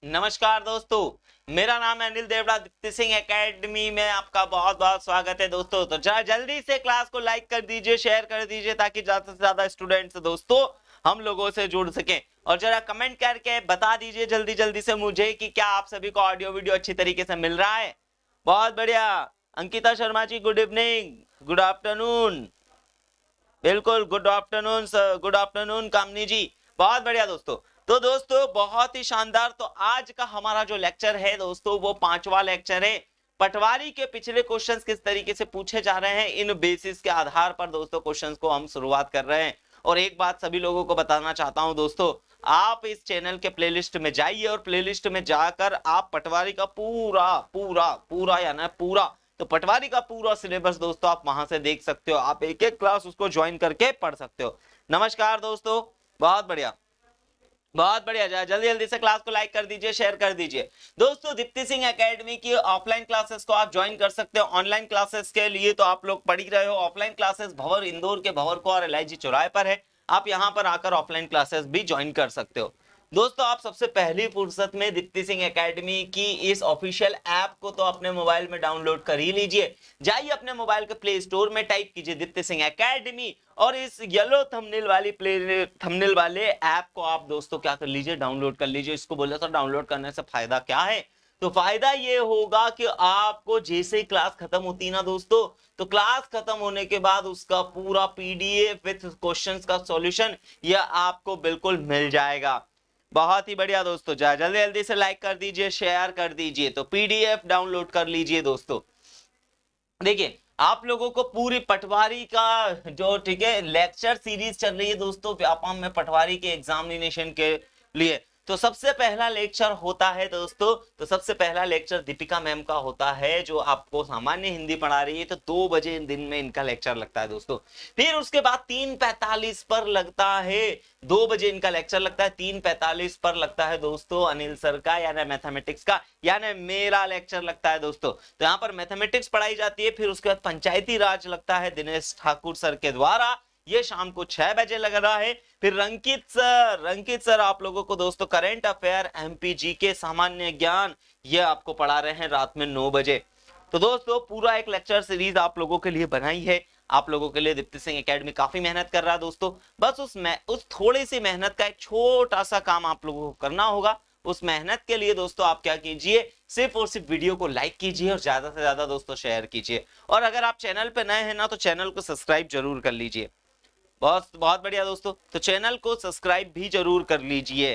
नमस्कार दोस्तों, मेरा नाम है अनिल देवड़ा। दीप्ति सिंह एकेडमी में आपका बहुत बहुत स्वागत है दोस्तों। तो जरा जल्दी से क्लास को लाइक कर दीजिए, शेयर कर दीजिए ताकि ज्यादा से ज्यादा स्टूडेंट्स दोस्तों हम लोगों से जुड़ सकें। और जरा कमेंट करके बता दीजिए जल्दी जल्दी से मुझे कि क्या आप सभी को ऑडियो वीडियो अच्छी तरीके से मिल रहा है। बहुत बढ़िया। Ankita Sharma ji, good evening, good afternoon. बिल्कुल, good afternoon sir, good afternoon Kamni ji. बहुत बढ़िया दोस्तों। तो दोस्तों बहुत ही शानदार। तो आज का हमारा जो लेक्चर है दोस्तों वो 5वां लेक्चर है। पटवारी के पिछले क्वेश्चंस किस तरीके से पूछे जा रहे हैं, इन बेसिस के आधार पर दोस्तों क्वेश्चंस को हम शुरुआत कर रहे हैं। और एक बात सभी लोगों को बताना चाहता हूं दोस्तों, आप इस चैनल के प्लेलिस्ट में जाइए और प्लेलिस्ट में जाकर आप पटवारी का पूरा पूरा पूरा यानी पूरा तो पटवारी का पूरा सिलेबस दोस्तों आप वहां से देख सकते हो। आप एक एक क्लास उसको ज्वाइन करके पढ़ सकते हो। नमस्कार दोस्तों, बहुत बढ़िया, बहुत बढ़िया। जल्दी जल्दी से क्लास को लाइक कर दीजिए, शेयर कर दीजिए दोस्तों। दीप्ति सिंह एकेडमी की ऑफलाइन क्लासेस को आप ज्वाइन कर सकते हो। ऑनलाइन क्लासेस के लिए तो आप लोग पढ़ ही रहे हो। ऑफलाइन क्लासेस भंवर, इंदौर के भंवर को और एलआईजी चौराहे पर है। आप यहां पर आकर ऑफलाइन क्लासेस भी ज्वाइन कर सकते हो दोस्तों। आप सबसे पहली फुर्सत में दीप्ति सिंह एकेडमी की इस ऑफिशियल ऐप को तो अपने मोबाइल में डाउनलोड कर ही लीजिए। जाइए अपने मोबाइल के प्ले स्टोर में, टाइप कीजिए दीप्ति सिंह एकेडमी और इस येलो थंबनेल वाले ऐप को आप दोस्तों क्या कर लीजिए, डाउनलोड कर लीजिए। इसको बोला था डाउनलोड करने से फायदा क्या है, तो फायदा ये होगा कि आपको जैसे ही क्लास खत्म होती ना दोस्तों, तो क्लास खत्म होने के बाद उसका पूरा पीडीएफ विद क्वेश्चंस का सॉल्यूशन यह आपको बिल्कुल मिल जाएगा। बहुत ही बढ़िया दोस्तों, जल्दी जल्दी से लाइक कर दीजिए, शेयर कर दीजिए। तो पीडीएफ डाउनलोड कर लीजिए दोस्तों। देखिए आप लोगों को पूरी पटवारी का जो ठीक है लेक्चर सीरीज चल रही है दोस्तों व्यापम में पटवारी के एग्जामिनेशन के लिए। तो सबसे पहला लेक्चर होता है दोस्तों, तो सबसे पहला लेक्चर दीपिका मैम का होता है जो आपको सामान्य हिंदी पढ़ा रही है। तो 2 बजे दिन में इनका लेक्चर लगता है दोस्तों। फिर उसके बाद 3:45 पर लगता है, 2 बजे इनका लेक्चर लगता है। 3:45 पर लगता है दोस्तों अनिल सर का यानी मैथमेटिक्स का, यानी मेरा लेक्चर लगता है दोस्तों। तो यहाँ पर मैथमेटिक्स पढ़ाई जाती है। फिर उसके बाद पंचायती राज लगता है दिनेश ठाकुर सर के द्वारा, ये शाम को 6 बजे लग रहा है। फिर रंकित सर आप लोगों को दोस्तों करंट अफेयर, एमपीजी के सामान्य ज्ञान ये आपको पढ़ा रहे हैं रात में 9 बजे। तो दोस्तों पूरा एक लेक्चर सीरीज आप लोगों के लिए बनाई है। आप लोगों के लिए दीप्ति सिंह एकेडमी काफी मेहनत कर रहा है दोस्तों। बस उस थोड़ी सी मेहनत का एक छोटा सा काम आप लोगों को करना होगा। उस मेहनत के लिए दोस्तों आप क्या कीजिए, सिर्फ और सिर्फ वीडियो को लाइक कीजिए और ज्यादा से ज्यादा दोस्तों शेयर कीजिए। और अगर आप चैनल पे नए हैं ना तो चैनल को सब्सक्राइब जरूर कर लीजिए। बहुत बहुत बढ़िया दोस्तों, तो चैनल को सब्सक्राइब भी जरूर कर लीजिए,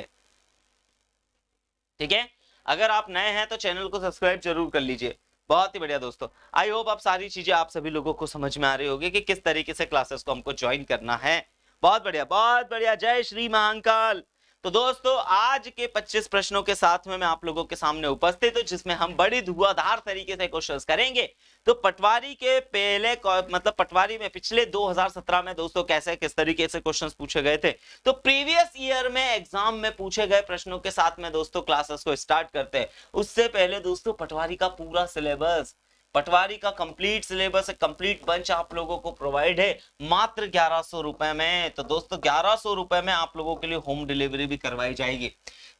ठीक है। अगर आप नए हैं तो चैनल को सब्सक्राइब जरूर कर लीजिए। बहुत ही बढ़िया दोस्तों, आई होप आप सारी चीजें आप सभी लोगों को समझ में आ रही होगी कि किस तरीके से क्लासेस को हमको ज्वाइन करना है। बहुत बढ़िया, बहुत बढ़िया। जय श्री महाकाल। तो दोस्तों आज के 25 प्रश्नों के साथ में मैं आप लोगों के सामने उपस्थित हूं, जिसमें हम बड़ी धुआंधार तरीके से क्वेश्चंस करेंगे। तो पटवारी के पहले मतलब पटवारी में पिछले 2017 में दोस्तों कैसे किस तरीके से क्वेश्चंस पूछे गए थे, तो प्रीवियस ईयर में एग्जाम में पूछे गए प्रश्नों के साथ में दोस्तों क्लासेस को स्टार्ट करते हैं। उससे पहले दोस्तों पटवारी का पूरा सिलेबस, पटवारी का कंप्लीट सिलेबस, कंप्लीट बंच आप लोगों को प्रोवाइड है मात्र 1100 रुपए में। तो दोस्तों 1100 रुपए में आप लोगों के लिए होम डिलीवरी भी करवाई जाएगी,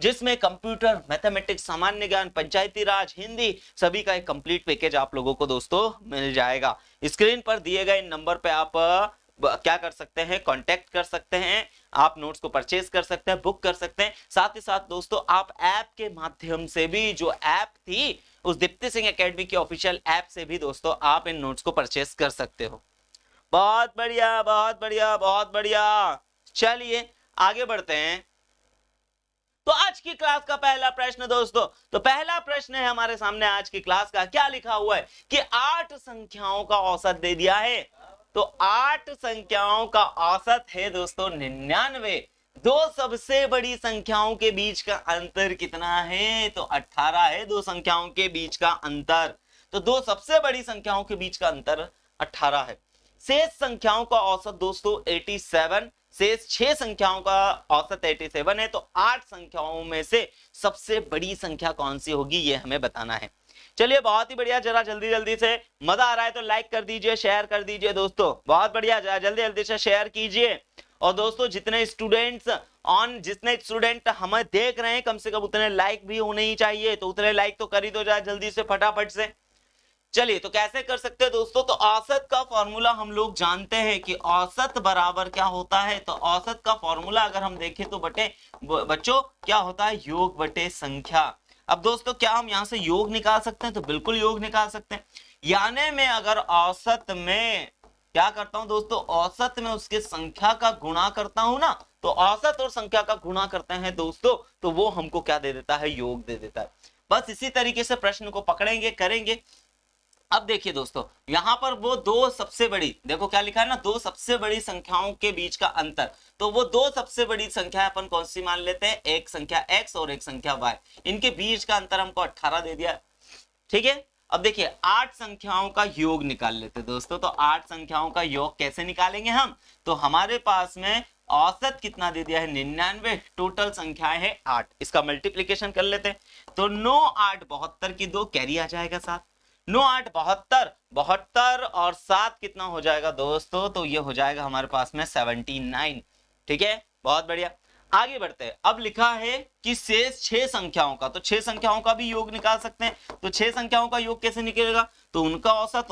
जिसमें कंप्यूटर, मैथमेटिक्स, सामान्य ज्ञान, पंचायती राज, हिंदी सभी का एक कंप्लीट पैकेज आप लोगों को दोस्तों मिल जाएगा। स्क्रीन पर दिए गए नंबर पे आप क्या कर सकते हैं, कांटेक्ट कर सकते हैं, आप नोट्स को परचेज कर सकते हैं, बुक कर सकते हैं। साथ ही साथ दोस्तों आप ऐप के माध्यम से भी, जो ऐप थी उस दीप्ति सिंह एकेडमी की ऑफिशियल ऐप से भी दोस्तों आप इन नोट्स को परचेज कर सकते हो। बहुत बढ़िया, बहुत बढ़िया, बहुत बढ़िया। चलिए आगे बढ़ते हैं। तो आज की क्लास का पहला प्रश्न दोस्तों, तो पहला प्रश्न है हमारे सामने आज की क्लास का। क्या लिखा हुआ है कि 8 संख्याओं का औसत दे दिया है। तो 8 संख्याओं का औसत है दोस्तों 99। दो सबसे बड़ी संख्याओं के बीच का अंतर कितना है, तो 18 है दो संख्याओं के बीच का अंतर। तो दो सबसे बड़ी संख्याओं के बीच का अंतर 18 है। शेष संख्याओं का औसत दोस्तों 87, शेष 6 संख्याओं का औसत 87 है। तो 8 संख्याओं में से सबसे बड़ी संख्या कौन सी होगी ये हमें बताना है। चलिए बहुत ही बढ़िया, जरा जल्दी जल्दी से, मजा आ रहा है तो लाइक कर दीजिए, शेयर कर दीजिए दोस्तों। बहुत बढ़िया, जरा जल्दी जल्दी से शेयर कीजिए और दोस्तों जितने स्टूडेंट हमें देख रहे हैं कम से कम उतने लाइक भी होने ही चाहिए, तो उतने लाइक तो कर ही दो जाए जल्दी से फटाफट से। चलिए तो कैसे कर सकते हैं दोस्तों, तो औसत का फॉर्मूला हम लोग जानते हैं कि औसत बराबर क्या होता है। तो औसत का फॉर्मूला अगर हम देखें तो बच्चों क्या होता है, योग बटे संख्या। अब दोस्तों क्या हम यहां से योग निकाल सकते हैं, तो बिल्कुल योग निकाल सकते हैं। यानी मैं अगर औसत में क्या करता हूं दोस्तों, औसत में उसके संख्या का गुणा करता हूं ना, तो औसत और संख्या का गुणा करते हैं दोस्तों, तो वो हमको क्या दे देता है, योग दे देता है। बस इसी तरीके से प्रश्न को पकड़ेंगे, करेंगे। अब देखिए दोस्तों यहां पर वो दो सबसे बड़ी, देखो क्या लिखा है ना, दो सबसे बड़ी संख्याओं के बीच का अंतर, तो वो दो सबसे बड़ी संख्या अपन कौन सी मान लेते हैं, एक संख्या x और एक संख्या y, इनके बीच का अंतर हमको 18 दे दिया। ठीक है, अब देखिए 8 संख्याओं का योग निकाल लेते दोस्तों। तो 8 संख्याओं का योग कैसे निकालेंगे हम, तो हमारे पास में औसत कितना दे दिया है, 99, टोटल संख्याएं है 8, इसका मल्टीप्लीकेशन कर लेते हैं। तो 9 8 72 की 2 कैरी आ जाएगा 7, 9 8 72, 72 और 7 कितना हो जाएगा दोस्तों, तो ये हो जाएगा हमारे पास में 79। ठीक है, बहुत बढ़िया। आगे बढ़ते हैं। अब लिखा है कि शेष 6 संख्याओं का, तो 6 संख्याओं का भी योग निकाल सकते हैं। तो 6 संख्याओं का योग कैसे निकलेगा, तो उनका औसत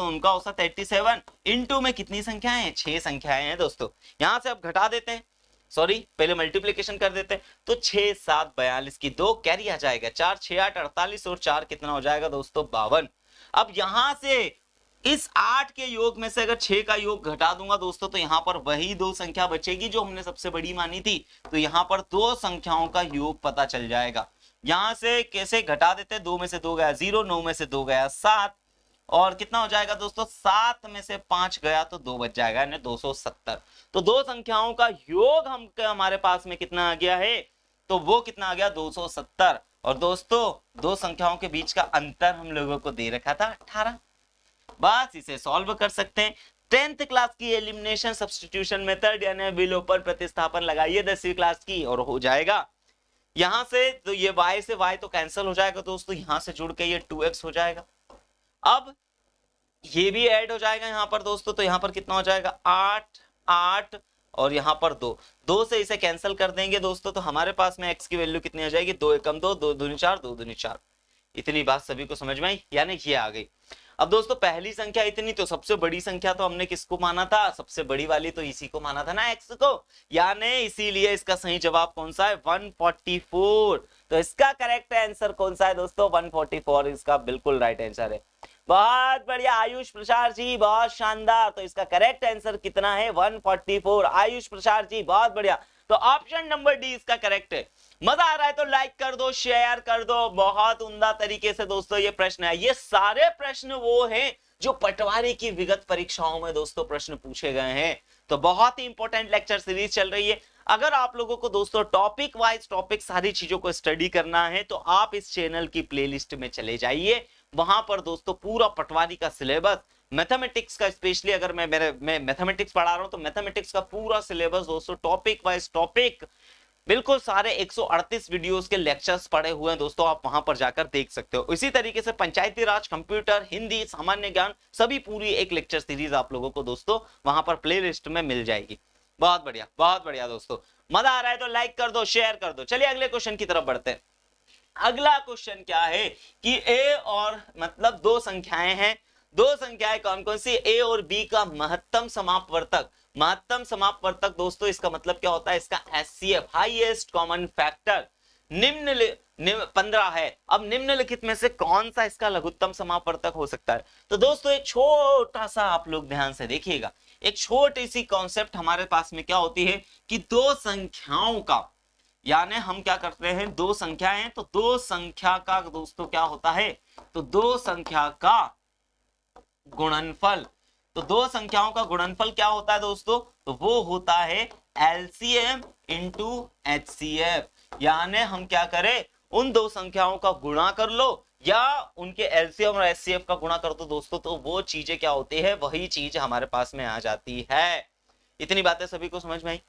87 इनटू में कितनी संख्याएं हैं, 6 संख्याएं हैं दोस्तों। यहां से अब घटा देते हैं, सॉरी पहले मल्टीप्लीकेशन कर देते हैं। तो 6 7 42 की 2 कैरी आ जाएगा, 4 6 8 48 और 4 कितना हो जाएगा दोस्तों, 52। अब यहां से इस 8 के योग में से अगर 6 का योग घटा दूंगा दोस्तों, तो यहां पर वही दो संख्या बचेगी जो हमने सबसे बड़ी मानी थी। तो यहां पर दो संख्याओं का योग पता चल जाएगा। यहां से कैसे घटा देते हैं, 2 में से 2 गया 0, 9 में से 2 गया 7, और कितना हो जाएगा दोस्तों, 7 में से 5 गया तो 2 बच जाएगा, यानी 270। तो दो संख्याओं का योग हमारे पास में कितना आ गया है, तो वो कितना आ गया, 270। और दोस्तों दो संख्याओं के बीच का अंतर हम लोगों को दे रखा था 18। बस इसे सॉल्व कर सकते हैं। 10th क्लास की एलिमिनेशन सब्स्टिट्यूशन मेथड यानी विलोपन प्रतिस्थापन लगाइए 10वीं क्लास की, और हो जाएगा। यहां से तो ये y से y तो कैंसिल हो जाएगा दोस्तों, यहां से जुड़ के ये 2x हो जाएगा। अब ये भी ऐड हो जाएगा यहाँ पर दोस्तों, तो यहाँ पर कितना हो जाएगा, 8 8 और यहाँ पर 2 2 से इसे कैंसिल कर देंगे दोस्तों, तो हमारे पास में x की वैल्यू कितनी आ जाएगी, 2 एकम 2, 2 दूनी 4, 2 दूनी 4। इतनी बात सभी को समझ में आई, यानी ये आ गई। अब दोस्तों पहली संख्या इतनी, तो सबसे बड़ी संख्या तो हमने किसको माना था, सबसे बड़ी वाली तो इसी को माना था ना, x को, यानी इसीलिए इसका सही जवाब कौन सा है, 144। तो इसका करेक्ट आंसर कौन सा है दोस्तों, 144 इसका बिल्कुल राइट आंसर है। बहुत बढ़िया आयुष प्रसाद जी, बहुत शानदार। तो इसका करेक्ट आंसर कितना है, 144। आयुष प्रसाद जी बहुत बढ़िया। तो ऑप्शन नंबर डी इसका करेक्ट है। मजा आ रहा है तो लाइक कर दो, शेयर कर दो। बहुत उम्दा तरीके से दोस्तों ये प्रश्न है। ये सारे प्रश्न वो हैं जो पटवारी की विगत परीक्षाओं में दोस्तों प्रश्न पूछे गए हैं। तो बहुत ही इंपॉर्टेंट लेक्चर सीरीज चल रही है। अगर आप लोगों को दोस्तों टॉपिक वाइज टॉपिक सारी चीजों को स्टडी करना है तो आप इस चैनल की प्लेलिस्ट में चले जाइए। वहां पर दोस्तों पूरा पटवारी का सिलेबस, मैथमेटिक्स का स्पेशली अगर मैं मैथमेटिक्स पढ़ा रहा हूं तो मैथमेटिक्स का पूरा सिलेबस दोस्तों टॉपिक वाइज टॉपिक बिल्कुल सारे 138 वीडियोस के लेक्चर्स पड़े हुए हैं दोस्तों, आप वहां पर जाकर देख सकते हो। इसी तरीके से पंचायती राज, कंप्यूटर, हिंदी, सामान्य ज्ञान सभी पूरी एक लेक्चर सीरीज आप लोगों को दोस्तों वहां पर प्लेलिस्ट में मिल जाएगी। बहुत बढ़िया दोस्तों, मजा आ रहा है तो लाइक कर दो, शेयर कर दो। चलिए अगले क्वेश्चन की तरफ बढ़ते हैं। अगला क्वेश्चन क्या है कि ए और मतलब दो संख्याएं हैं, दो संख्याएं कौन कौन सी, ए और बी का महत्तम समापवर्तक। महत्तम समापवर्तक दोस्तों इसका मतलब क्या होता है, इसका एचसीएफ हाईएस्ट कॉमन फैक्टर 15 है। अब निम्नलिखित में से कौन सा इसका लघुत्तम समापवर्तक हो सकता है। तो दोस्तों एक छोटा सा आप लोग ध्यान से देखिएगा, एक छोटी सी कॉन्सेप्ट हमारे पास में क्या होती है कि दो संख्याओं का, यानी हम क्या करते हैं, दो संख्याएं हैं तो दो संख्या का दोस्तों क्या होता है, तो दो संख्या का गुणनफल। तो दो संख्याओं का गुणनफल क्या होता है दोस्तों, तो वो होता है एलसीएम इंटू एचसीएफ। यानी हम क्या करें, उन दो संख्याओं का गुणा कर लो या उनके एलसीएम और एचसीएफ का गुणा कर दो दोस्तों, तो वो चीजें क्या होती है, वही चीज हमारे पास में आ जाती है। इतनी बातें सभी को समझ में आई।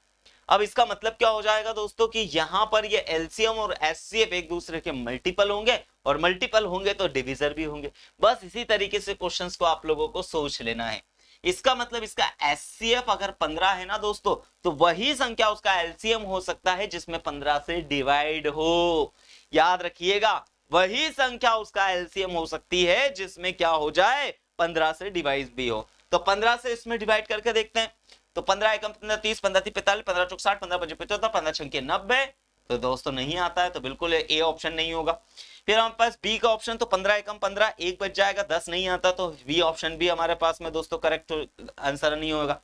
अब इसका मतलब क्या हो जाएगा दोस्तों कि यहां पर ये एलसीएम और एचसीएफ एक दूसरे के मल्टीपल होंगे और मल्टीपल होंगे तो डिविजर भी होंगे। बस इसी तरीके से क्वेश्चंस को आप लोगों को सोच लेना है इसका मतलब इसका HCF अगर 15 है ना दोस्तों, तो वही संख्या उसका LCM हो सकता है जिसमें 15 से डिवाइड हो। याद रखिएगा, वही संख्या उसका LCM हो सकती है जिसमें क्या हो जाए, 15 से डिवाइड भी हो। तो 15 से इसमें डिवाइड करके देखते हैं। तो 15 एकम 15 30, 15 30 45, 15 चौक 60, 15 पंजे 75, 15 छंके 90। तो दोस्तों नहीं आता है, तो बिल्कुल ए ऑप्शन नहीं होगा। फिर हमारे पास बी का ऑप्शन, तो 15 एकम 15, एक बच जाएगा, 10 नहीं आता, तो बी ऑप्शन भी हमारे पास में दोस्तों करेक्ट आंसर नहीं होगा।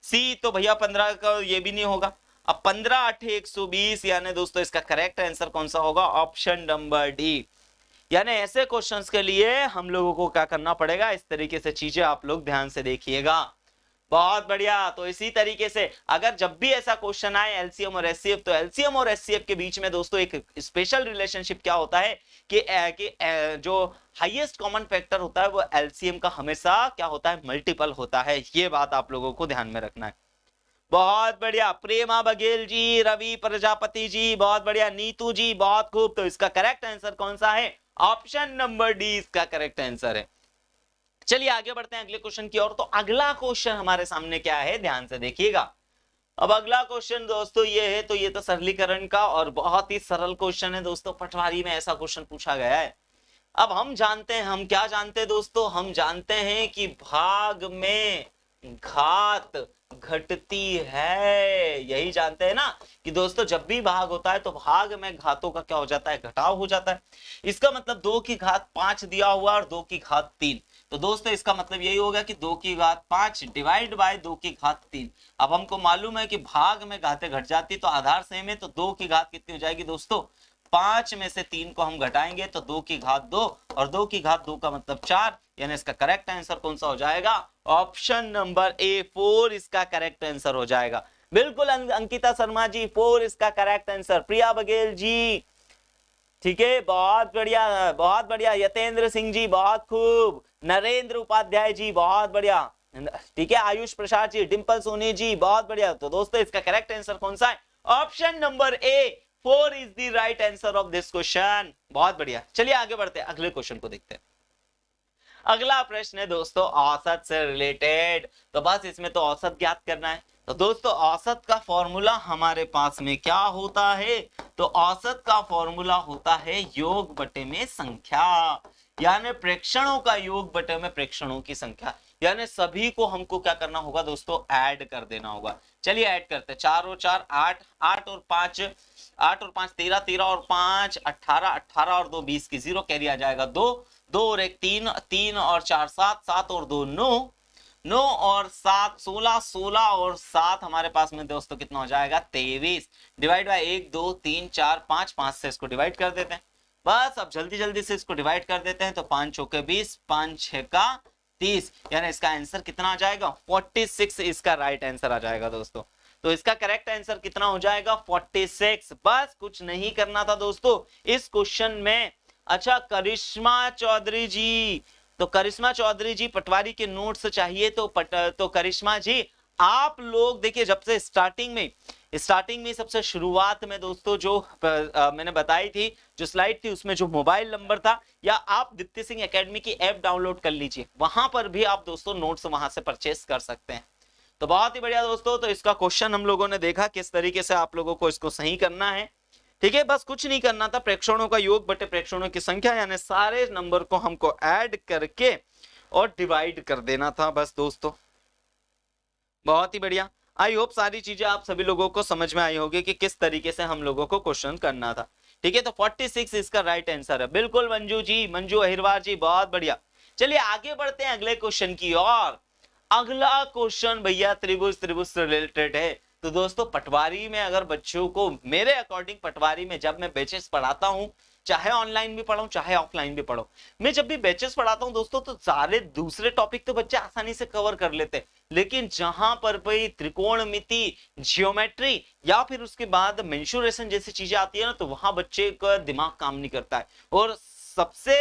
सी तो भैया 15 का ये भी नहीं होगा। अब 15 8 120, यानी दोस्तों इसका करेक्ट आंसर कौन सा होगा, ऑप्शन नंबर डी। यानी ऐसे क्वेश्चंस के लिए हम लोगों को क्या करना पड़ेगा, इस तरीके से चीजें आप लोग ध्यान से देखिएगा। बहुत बढ़िया। तो इसी तरीके से अगर जब भी ऐसा क्वेश्चन आए एलसीएम और एचसीएफ, तो एलसीएम और एचसीएफ के बीच में दोस्तों एक स्पेशल रिलेशनशिप क्या होता है कि जो हाईएस्ट कॉमन फैक्टर होता है वो एलसीएम का हमेशा क्या होता है, मल्टीपल होता है। ये बात आप लोगों को ध्यान में रखना है। बहुत बढ़िया, प्रेमा बघेल जी, रवि प्रजापति जी, बहुत बढ़िया, नीतू जी, बहुत खूब। तो इसका करेक्ट आंसर कौन सा है, ऑप्शन नंबर डी इसका करेक्ट आंसर है। चलिए आगे बढ़ते हैं अगले क्वेश्चन की ओर। तो अगला क्वेश्चन हमारे सामने क्या है, ध्यान से देखिएगा। अब अगला क्वेश्चन दोस्तों ये है, तो ये तो सरलीकरण का और बहुत ही सरल क्वेश्चन है दोस्तों, पटवारी में ऐसा क्वेश्चन पूछा गया है। अब हम जानते हैं, हम क्या जानते हैं दोस्तों, हम जानते हैं कि भाग में घात घटती है, यही जानते हैं ना कि दोस्तों जब भी भाग होता है तो भाग में घातों का क्या हो जाता है, घटाव हो जाता है। इसका मतलब 2 की घात 5 दिया हुआ और 2 की घात 3, तो दोस्तों इसका मतलब यही होगा कि 2 की घात 5 डिवाइड बाय 2 की घात 3। अब हमको मालूम है कि भाग में घातें घट जाती तो आधार सेम है, तो 2 की घात कितनी हो जाएगी दोस्तों, 5 में से 3 को हम घटाएंगे तो 2 की घात 2 और 2 की घात 2 का मतलब 4, यानी इसका करेक्ट आंसर कौन सा हो जाएगा, ऑप्शन नंबर ए 4 इसका करेक्ट आंसर हो जाएगा। बिल्कुल अंकिता शर्मा जी 4 इसका करेक्ट आंसर। प्रिया बघेल जी ठीक है, बहुत बढ़िया बहुत बढ़िया। यतेंद्र सिंह जी बहुत खूब। नरेंद्र उपाध्याय जी बहुत बढ़िया, ठीक है। आयुष प्रसाद जी, डिंपल सोनी जी बहुत बढ़िया। तो दोस्तों इसका करेक्ट आंसर कौन सा है, option number A 4 is the right answer of this question. बहुत बढ़िया। चलिए आगे बढ़ते हैं, अगले क्वेश्चन को देखते हैं। अगला प्रश्न है दोस्तों औसत से रिलेटेड, तो बस इसमें तो औसत ज्ञात करना है। तो दोस्तों औसत का फॉर्मूला हमारे पास में क्या होता है, तो औसत का फॉर्मूला होता है योग बटे में संख्या, यानी प्रेक्षणों का योग बटे में प्रेक्षणों की संख्या, यानी सभी को हमको क्या करना होगा दोस्तों, ऐड कर देना होगा। चलिए ऐड करते हैं, 4 और 4 8, 8 और 5 13, 13 और 5 18, 18 और 2 20 की 0 कैरी आ जाएगा 2, 2 और 1 3, 3 और 4 7, 7 और 2 9, 9 और 7 16, 16 और 7 हमारे पास में दोस्तों कितना हो जाएगा 23। डिवाइड बाय 1 2 3 4 5, 5 से इसको डिवाइड कर देते हैं। बस अब जल्दी जल्दी से इसको डिवाइड कर देते हैं, तो 5 चौके 20, 5 6 का 30, यानी इसका आंसर कितना आ जाएगा 46 इसका राइट आंसर आ जाएगा दोस्तों। तो इसका करेक्ट आंसर कितना हो जाएगा 46। बस कुछ नहीं करना था दोस्तों इस क्वेश्चन में। अच्छा करिश्मा चौधरी जी, तो करिश्मा चौधरी जी पटवारी के नोट्स चाहिए, तो करिश्मा जी आप लोग देखिए, जब से स्टार्टिंग में सबसे शुरुआत में दोस्तों जो मैंने बताई थी, जो स्लाइड थी उसमें जो मोबाइल नंबर था, या आप दीप्ति सिंह एकेडमी की ऐप डाउनलोड कर लीजिए, वहां पर भी आप दोस्तों नोट्स वहां से परचेस कर सकते हैं। तो बहुत ही बढ़िया दोस्तों, तो इसका क्वेश्चन हम लोगों ने देखा किस तरीके से आप लोगों को इसको सही करना है। ठीक है, बस कुछ नहीं करना था, प्रेक्षणों का योग बटे प्रेक्षणों की संख्या, यानी सारे नंबर को हमको ऐड करके और डिवाइड कर देना था बस दोस्तों। बहुत ही बढ़िया। आई होप सारी चीजें आप सभी लोगों को समझ में आई होगी कि किस तरीके से हम लोगों को क्वेश्चन करना था। ठीक है, तो 46 इसका राइट आंसर है। बिल्कुल मंजू जी, मंजू अहिरवार जी, बहुत बढ़िया। चलिए आगे बढ़ते हैं अगले क्वेश्चन की ओर। अगला क्वेश्चन भैया त्रिभुज से रिलेटेड है। तो दोस्तों पटवारी में अगर बच्चों को, मेरे अकॉर्डिंग पटवारी में जब मैं बैचेस पढ़ाता हूं, चाहे ऑनलाइन भी पढ़ाऊं चाहे ऑफलाइन भी पढ़ाऊं, मैं जब भी बैचेस पढ़ाता हूं दोस्तों, तो सारे दूसरे टॉपिक तो बच्चे आसानी से कवर कर लेते हैं, लेकिन जहां पर भाई त्रिकोणमिति, जियोमेट्री या फिर उसके बाद मेंशुरेशन जैसी चीजें आती है ना, तो वहां बच्चे का दिमाग काम नहीं करता है। और सबसे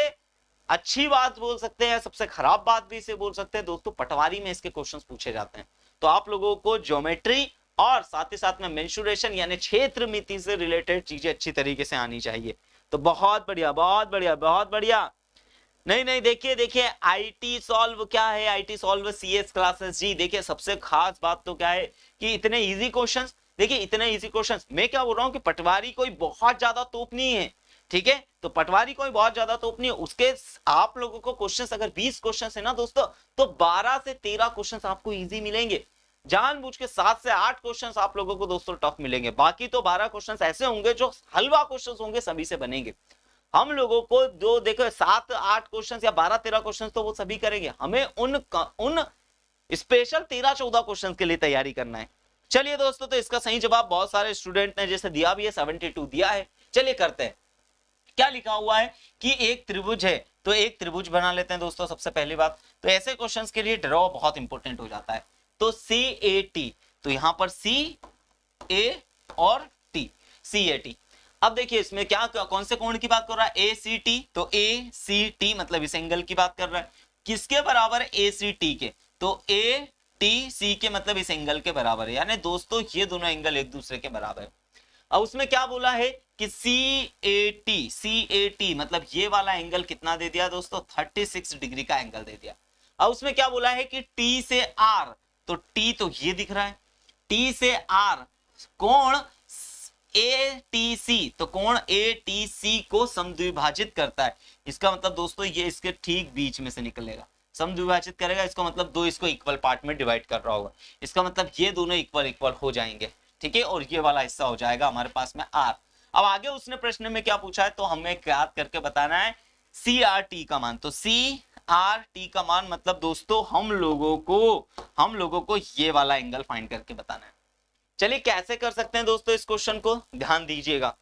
अच्छी बात बोल सकते हैं, सबसे खराब बात भी इसे बोल सकते हैं दोस्तों, पटवारी में इसके क्वेश्चंस पूछे जाते हैं। तो आप लोगों को ज्योमेट्री और साथ ही साथ में मेंशुरेशन यानी क्षेत्रमिति से रिलेटेड चीजें अच्छी तरीके से आनी चाहिए। तो बहुत बढ़िया बहुत बढ़िया बहुत बढ़िया। नहीं नहीं, देखिए देखिए आईटी सॉल्व क्या है, आईटी सॉल्व सीएस क्लासेस जी। देखिए सबसे खास बात तो क्या है कि इतने इजी क्वेश्चंस, देखिए इतने इजी क्वेश्चंस। मैं क्या बोल रहा हूं कि पटवारी कोई बहुत ज्यादा तोप नहीं है, ठीक है, तो पटवारी कोई बहुत ज्यादा तोप नहीं है, उसके आप लोगों को क्वेश्चंस अगर 20 क्वेश्चंस है ना दोस्तों, तो 12 से 13 क्वेश्चंस आपको इजी मिलेंगे। जानबूझ के 7 से 8 क्वेश्चंस आप लोगों को दोस्तों टफ मिलेंगे, बाकी तो 12 क्वेश्चंस ऐसे होंगे जो हलवा क्वेश्चंस होंगे, सभी से बनेंगे। हम लोगों को जो देखो 7-8 क्वेश्चंस या 12-13 क्वेश्चंस तो वो सभी करेंगे, हमें उन स्पेशल 13-14 क्वेश्चंस के लिए तैयारी करना है। चलिए दोस्तों, तो इसका सही जवाब बहुत सारे स्टूडेंट ने जैसे दिया भी है, 72 दिया है। चलिए करते हैं, क्या लिखा हुआ है कि एक त्रिभुज है, तो एक त्रिभुज बना लेते हैं दोस्तों सबसे पहली बात। तो ऐसे क्वेश्चंस के लिए ड्रॉ बहुत इंपॉर्टेंट हो जाता है। तो CAT, तो यहां पर CA और T, CAT। अब देखिए इसमें क्या कौन से कोण की बात कर रहा है, ACT, तो ACT मतलब इस एंगल की बात कर रहा है। किसके बराबर है, ACT के, तो ATC के मतलब इस एंगल के बराबर है, यानी दोस्तों ये दोनों एंगल एक दूसरे के बराबर है। अब उसमें क्या बोला है कि CAT मतलब ये वाला एंगल कितना दे दिया दोस्तों, 36 डिग्री का एंगल दे दिया। अब उसमें क्या बोला है कि T से R, तो T तो ये दिख रहा है, T से R कोण ATC, तो कोण ATC को समद्विभाजित करता है। इसका मतलब दोस्तों ये इसके ठीक बीच में से निकलेगा, समद्विभाजित करेगा, इसका मतलब दो इसको इक्वल पार्ट में डिवाइड कर रहा होगा, इसका मतलब ये दोनों इक्वल हो जाएंगे, ठीक है, और ये वाला हिस्सा हो जाएगा हमारे पास में R। अब आगे उसने प्रश्न में क्या पूछा है, तो हमें याद करके बताना है CRT का मान। तो CRT का मान मतलब दोस्तों हम लोगों को ये वाला एंगल फाइंड करके बताना है। चलिए कैसे कर सकते हैं दोस्तों इस क्वेश्चन को, ध्यान दीजिएगा।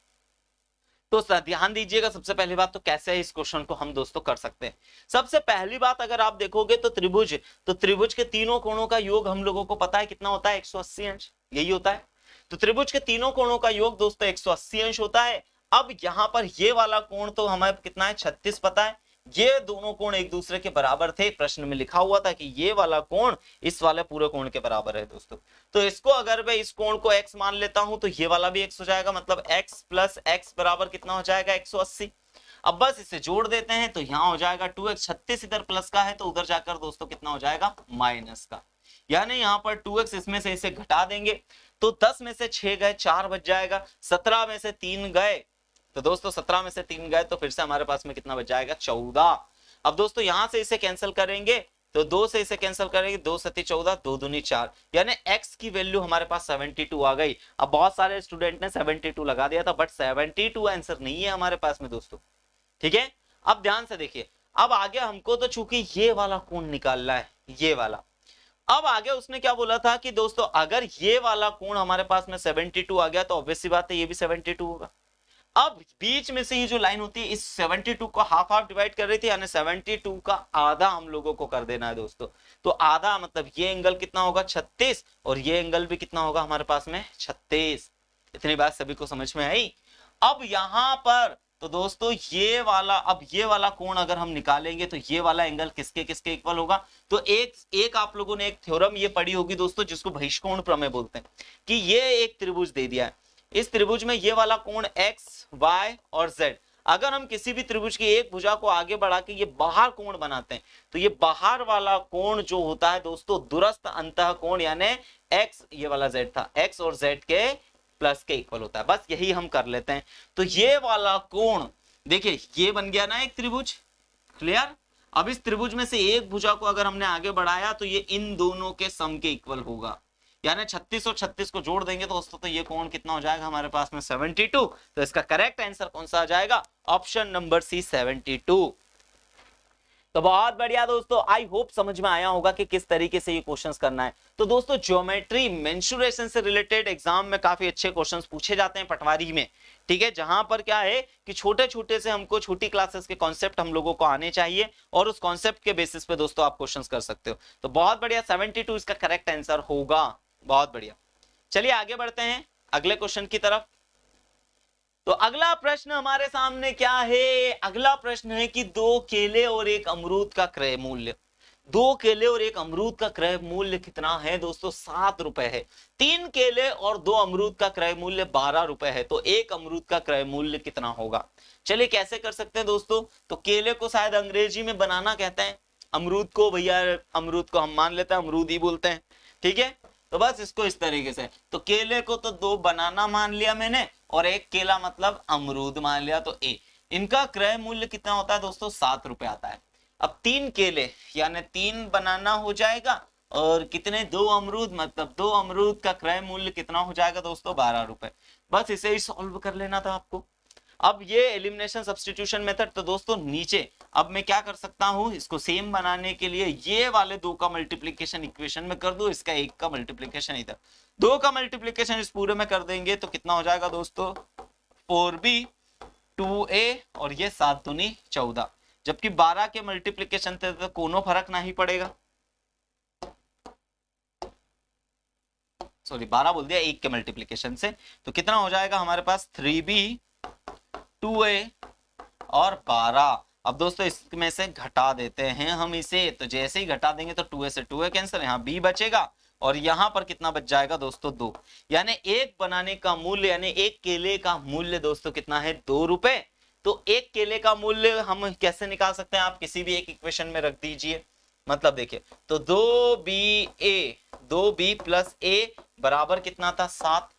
तो ध्यान दीजिएगा, सबसे पहली बात तो कैसे इस क्वेश्चन को हम दोस्तों कर सकते हैं। सबसे पहली बात अगर आप देखोगे तो त्रिभुज के तीनों कोणों का योग हम लोगों को पता है कितना होता है, 180 अंश, यही होता है। तो त्रिभुज के तीनों कोणों का योग दोस्तों 180 अंश होता है। अब यहां पर ये वाला कोण तो हमें कितना है, 36 पता है। ये दोनों कोण एक दूसरे के बराबर थे, प्रश्न में लिखा हुआ था कि ये वाला कोण इस वाले पूरे कोण के बराबर है दोस्तों। तो इसको अगर मैं इस कोण को x मान लेता हूं तो ये वाला भी x हो जाएगा, मतलब x प्लस x बराबर कितना हो जाएगा, 180। अब बस इसे जोड़ देते हैं तो यहाँ हो जाएगा 2x, 36 इधर प्लस का है तो उधर जाकर दोस्तों कितना हो जाएगा, माइनस का, यानी यहाँ पर 2x इसमें से इसे घटा देंगे तो 10 में से 6 गए 4 बच जाएगा, 17 में से 3 गए, तो दोस्तों 17 में से 3 गए तो फिर से हमारे पास में कितना बच जाएगा, 14। अब दोस्तों यहां से इसे कैंसिल करेंगे तो 2 से इसे कैंसिल करेंगे, 2 सती 14, 2 दूनी 4, यानी x की वैल्यू हमारे पास 72 आ गई। अब बहुत सारे स्टूडेंट ने 72 लगा दिया था, बट 72 आंसर नहीं है हमारे पास में दोस्तों, ठीक है। अब ध्यान से देखिए, अब आगे हमको तो चूंकि ये वाला कोण निकालना है, ये वाला। अब आगे उसने क्या बोला था कि दोस्तों अगर ये वाला कोण हमारे पास में 72 आ गया तो ऑब्वियस सी बात है ये भी 72 होगा। अब बीच में से ये जो लाइन होती है इस 72 को हाफ डिवाइड कर रही थी, यानी 72 का आधा हम लोगों को कर देना है दोस्तों। तो आधा मतलब ये एंगल कितना होगा, 36, और ये एंगल भी कितना होगा हमारे पास में, 36। इतनी बात सभी को समझ में आई। अब यहां पर तो दोस्तों ये वाला कोण अगर हम निकालेंगे तो ये वाला एंगल किसके किसके इक्वल होगा। तो एक आप लोगों ने एक थ्योरम ये पढ़ी होगी दोस्तों जिसको बहिष्कोण प्रमेय बोलते हैं, कि ये एक त्रिभुज दे दिया है, इस त्रिभुज में ये वाला कोण x, y और z, अगर हम किसी भी त्रिभुज की एक भुजा को आगे बढ़ा के ये बाहर कोण बनाते हैं तो ये बाहर वाला कोण जो होता है दोस्तों दूरस्थ अंतः कोण, यानी x, ये वाला z था, x और z के प्लस के इक्वल होता है। बस यही हम कर लेते हैं। तो ये वाला कोण देखिए ये बन गया ना एक त्रिभुज, क्लियर। अब इस त्रिभुज में से एक भुजा को अगर हमने आगे बढ़ाया तो ये इन दोनों के सम के इक्वल होगा, यानी 36 और 36 को जोड़ देंगे तो दोस्तों तो ये कोण कितना हो जाएगा हमारे पास में, 72। तो इसका करेक्ट आंसर कौन सा आ जाएगा, ऑप्शन नंबर सी, 72। तो बहुत बढ़िया दोस्तों, आई होप समझ में आया होगा कि किस तरीके से ये क्वेश्चंस करना है। तो दोस्तों ज्योमेट्री मेंसुरेशन से रिलेटेड एग्जाम में काफी अच्छे क्वेश्चंस पूछे जाते हैं पटवारी में, ठीक है, जहां पर क्या है कि छोटे छोटे से हमको छोटी क्लासेस के कॉन्सेप्ट हम लोगों को आने चाहिए और उस कॉन्सेप्ट के बेसिस पे दोस्तों आप क्वेश्चंस कर सकते हो। तो बहुत बढ़िया, 72 इसका करेक्ट आंसर होगा। बहुत बढ़िया, चलिए आगे बढ़ते हैं अगले क्वेश्चन की तरफ। तो अगला प्रश्न हमारे सामने क्या है, अगला प्रश्न है कि 2 केले और 1 अमरूद का क्रय मूल्य। 2 केले और 1 अमरूद का क्रय मूल्य कितना है दोस्तों? 7 रुपए है। 3 केले और 2 अमरूद का क्रय मूल्य 12 रुपए है, तो 1 अमरूद का क्रय मूल्य कितना होगा? चलिए कैसे कर सकते हैं दोस्तों, तो केले को शायद अंग्रेजी में बनाना कहते हैं, अमरूद को भैया, अमरूद को हम मान लेते हैं अमरूद ही बोलते हैं, ठीक है। तो बस इसको इस तरीके से, तो केले को तो 2 बनाना मान लिया मैंने और 1 केला मतलब अमरूद मान लिया, तो ए। इनका क्रय मूल्य कितना होता है दोस्तों? 7 रुपए आता है। अब 3 केले यानी 3 बनाना हो जाएगा और कितने? 2 अमरूद, मतलब 2 अमरूद का क्रय मूल्य कितना हो जाएगा दोस्तों? 12 रुपए। बस इसे ही सॉल्व कर लेना था आपको। अब ये एलिमिनेशन सब्स्टिट्यूशन मेथड, तो दोस्तों नीचे अब मैं क्या कर सकता हूं, इसको सेम बनाने के लिए ये वाले 2 का मल्टीप्लीकेशन इक्वेशन में कर दूं, इसका 1 का मल्टीप्लीकेशन इधर, 2 का मल्टीप्लीकेशन इस पूरे में कर देंगे तो कितना हो जाएगा दोस्तों? 4b 2a और ये 7 दूनी 14, जबकि 12 के मल्टीप्लीकेशन थे तो कोनो फर्क नहीं पड़ेगा, सॉरी 12 बोल दिया 1 के मल्टीप्लीकेशन से, तो कितना हो जाएगा हमारे पास? 3b 2a और 12। अब दोस्तों इसमें से घटा देते हैं हम इसे, तो जैसे ही घटा देंगे तो 2a से 2a कैंसिल, यहाँ b बचेगा और यहाँ पर कितना बच जाएगा दोस्तों? 2। यानी 1 बनाने का मूल्य यानी 1 केले का मूल्य दोस्तों कितना है? 2 रुपए। तो 1 केले का मूल्य हम कैसे निकाल सकते हैं? आप किसी भी एक इक्वेशन में रख दीजिए, मतलब देखिए, तो 2b प्लस a बराबर कितना था? 7,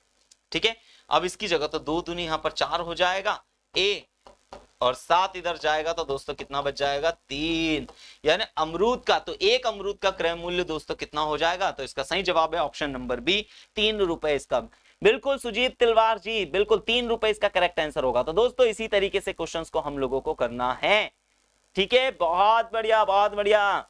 ठीक है। अब इसकी जगह तो 2 दूनी यहाँ पर 4 हो जाएगा, a और 7 इधर जाएगा तो दोस्तों कितना बच जाएगा? 3। यानी अमरूद का, तो 1 अमरूद का क्रय मूल्य दोस्तों कितना हो जाएगा? तो इसका सही जवाब है ऑप्शन नंबर बी, 3 रुपए। इसका बिल्कुल सुजीत तिलवार जी, बिल्कुल 3 रुपए इसका करेक्ट आंसर होगा। तो दोस्तों इसी तरीके से क्वेश्चंस को हम लोगों को करना है, ठीक है। बहुत बढ़िया, बहुत बढ़िया,